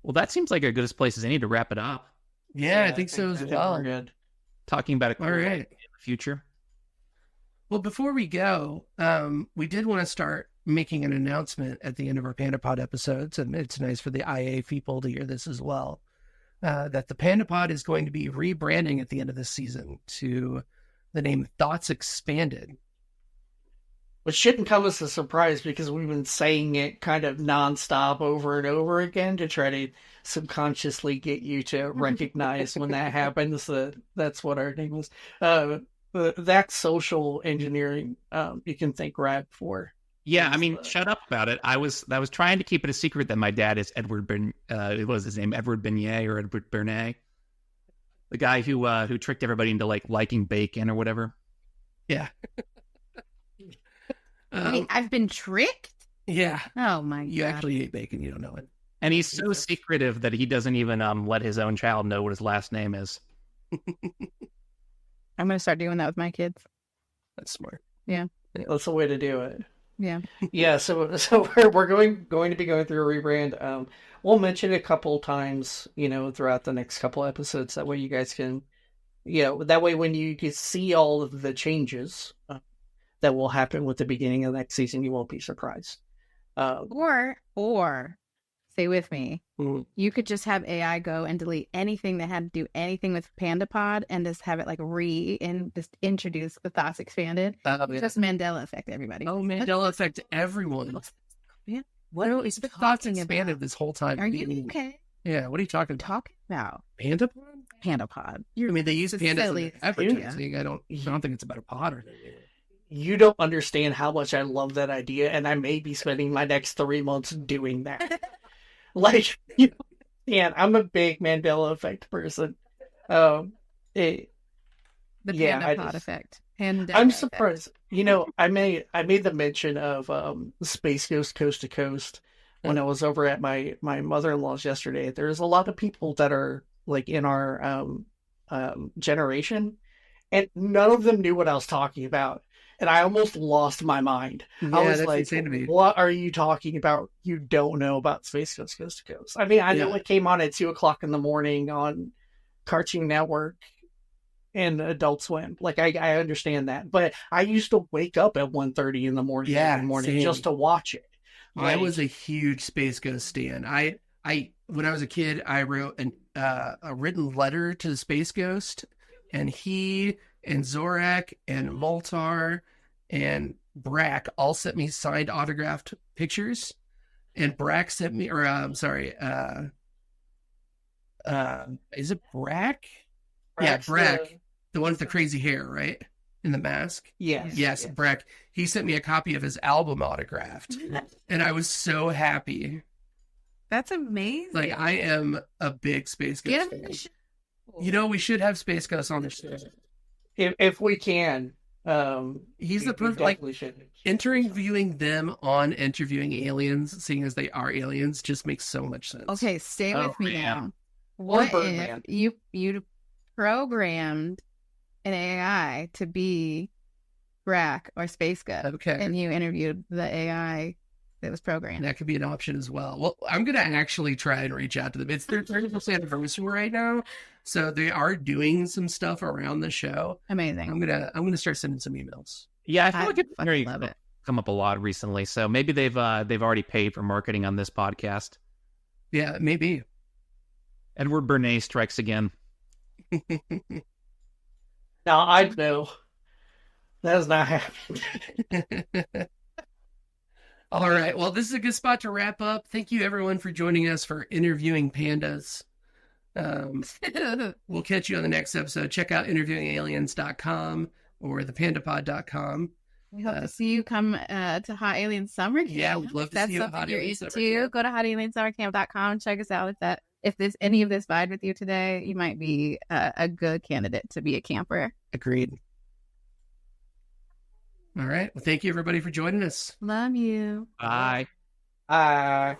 Speaker 3: Well, that seems like a good place as any to wrap it up.
Speaker 5: Yeah, I think so as well.
Speaker 4: We're good.
Speaker 3: Talking about it
Speaker 5: All right.
Speaker 3: in the future.
Speaker 5: Well, before we go, we did want to start making an announcement at the end of our Panda Pod episodes, and it's nice for the IA people to hear this as well, that the Panda Pod is going to be rebranding at the end of this season to the name Thoughts Expanded.
Speaker 4: Which shouldn't come as a surprise because we've been saying it kind of nonstop over and over again to try to subconsciously get you to recognize when that happens. That's what our name is. That's social engineering. You can thank Rabb for.
Speaker 3: Yeah, I mean, shut up about it. I was trying to keep it a secret that my dad is Edward what was his name? Edward Bernier or Edward Bernet, the guy who tricked everybody into like liking bacon or whatever.
Speaker 5: Yeah.
Speaker 2: Wait, I've been tricked?
Speaker 5: Yeah.
Speaker 2: Oh my god.
Speaker 5: You actually ate bacon, you don't know it.
Speaker 3: And he's so secretive that he doesn't even let his own child know what his last name is.
Speaker 2: I'm going to start doing that with my kids.
Speaker 5: That's smart.
Speaker 2: Yeah.
Speaker 4: That's the way to do it.
Speaker 2: Yeah.
Speaker 4: Yeah, so we're going to be going through a rebrand. We'll mention it a couple times, throughout the next couple episodes. That way you guys can, that way when you can see all of the changes that will happen with the beginning of next season, you won't be surprised.
Speaker 2: Or stay with me.
Speaker 4: Mhm.
Speaker 2: You could just have AI go and delete anything that had to do anything with Panda Pod and just have it like just introduce the Thoughts Expanded. Just Mandela effect everybody.
Speaker 5: Oh, Mandela effect everyone.
Speaker 2: Yeah.
Speaker 5: What is the Thoughts Expanded this whole time?
Speaker 2: Are you okay?
Speaker 5: Yeah, what are you talking about?
Speaker 2: Talking about
Speaker 5: Panda Pod?
Speaker 2: Panda Pod.
Speaker 5: I mean, they use
Speaker 2: It's
Speaker 5: pandas in
Speaker 2: silly.
Speaker 5: advertising. I don't think it's about a pod or anything.
Speaker 4: You don't understand how much I love that idea, and I may be spending my next 3 months doing that. Like, I'm a big Mandela effect person.
Speaker 2: The
Speaker 4: Yeah,
Speaker 2: Panda Pod effect. Panda
Speaker 4: I'm
Speaker 2: effect.
Speaker 4: surprised. I made the mention of Space Ghost Coast to Coast when I was over at my mother-in-law's yesterday. There's a lot of people that are like in our generation, and none of them knew what I was talking about. And I almost lost my mind.
Speaker 5: Yeah,
Speaker 4: I was
Speaker 5: that's
Speaker 4: like,
Speaker 5: insane to me.
Speaker 4: what are you talking about? You don't know about Space Ghost Coast to Coast. I mean, I know it came on at 2:00 in the morning on Cartoon Network and Adult Swim. Like, I understand that. But I used to wake up at 1:30 in the morning every morning
Speaker 5: same.
Speaker 4: just to watch it.
Speaker 5: I was a huge Space Ghost stan. I when I was a kid, I wrote a written letter to the Space Ghost, and he and Zorak and Moltar and Brack all sent me signed autographed pictures. And Brack sent me, or I'm sorry, is it Brack?
Speaker 4: Brack's
Speaker 5: Brack, the one with the crazy hair, right? In the mask. Yes, Brack. He sent me a copy of his album autographed, and I was so happy.
Speaker 2: That's amazing.
Speaker 5: Like, I am a big Space Ghost fan. We should have Space Ghost on the show.
Speaker 4: If we can.
Speaker 5: He's the
Speaker 4: we
Speaker 5: perfect,
Speaker 4: should.
Speaker 5: interviewing them on interviewing aliens, seeing as they are aliens, just makes so much sense.
Speaker 2: Okay, stay with me
Speaker 3: man.
Speaker 2: now. What
Speaker 4: Birdman.
Speaker 2: if you programmed an AI to be Brack or Space Ghost,
Speaker 5: Okay.
Speaker 2: and you interviewed the AI it was programmed.
Speaker 5: That could be an option as well. Well, I'm going to actually try and reach out to them. It's their 30th anniversary right now, so they are doing some stuff around the show.
Speaker 2: Amazing.
Speaker 5: I'm gonna start sending some emails.
Speaker 3: Yeah, I feel like it's
Speaker 2: fucking love it.
Speaker 3: come up a lot recently. So maybe they've already paid for marketing on this podcast.
Speaker 5: Yeah, maybe.
Speaker 3: Edward Bernays strikes again.
Speaker 4: Now, I know that has not happened.
Speaker 5: All right. Well, this is a good spot to wrap up. Thank you, everyone, for joining us for interviewing pandas. We'll catch you on the next episode. Check out interviewingaliens.com or thepandapod.com.
Speaker 2: We hope to see you come to Hot Alien Summer Camp.
Speaker 5: Yeah, we'd love to see you at
Speaker 2: That's
Speaker 5: Hot
Speaker 2: something you're
Speaker 5: Alien
Speaker 2: easy
Speaker 5: Summer
Speaker 2: to.
Speaker 5: Camp.
Speaker 2: Go to hotaliensummercamp.com. Check us out. If this any of this vibe with you today, you might be a good candidate to be a camper.
Speaker 5: Agreed. All right. Well, thank you, everybody, for joining us.
Speaker 2: Love you.
Speaker 3: Bye.
Speaker 4: Bye.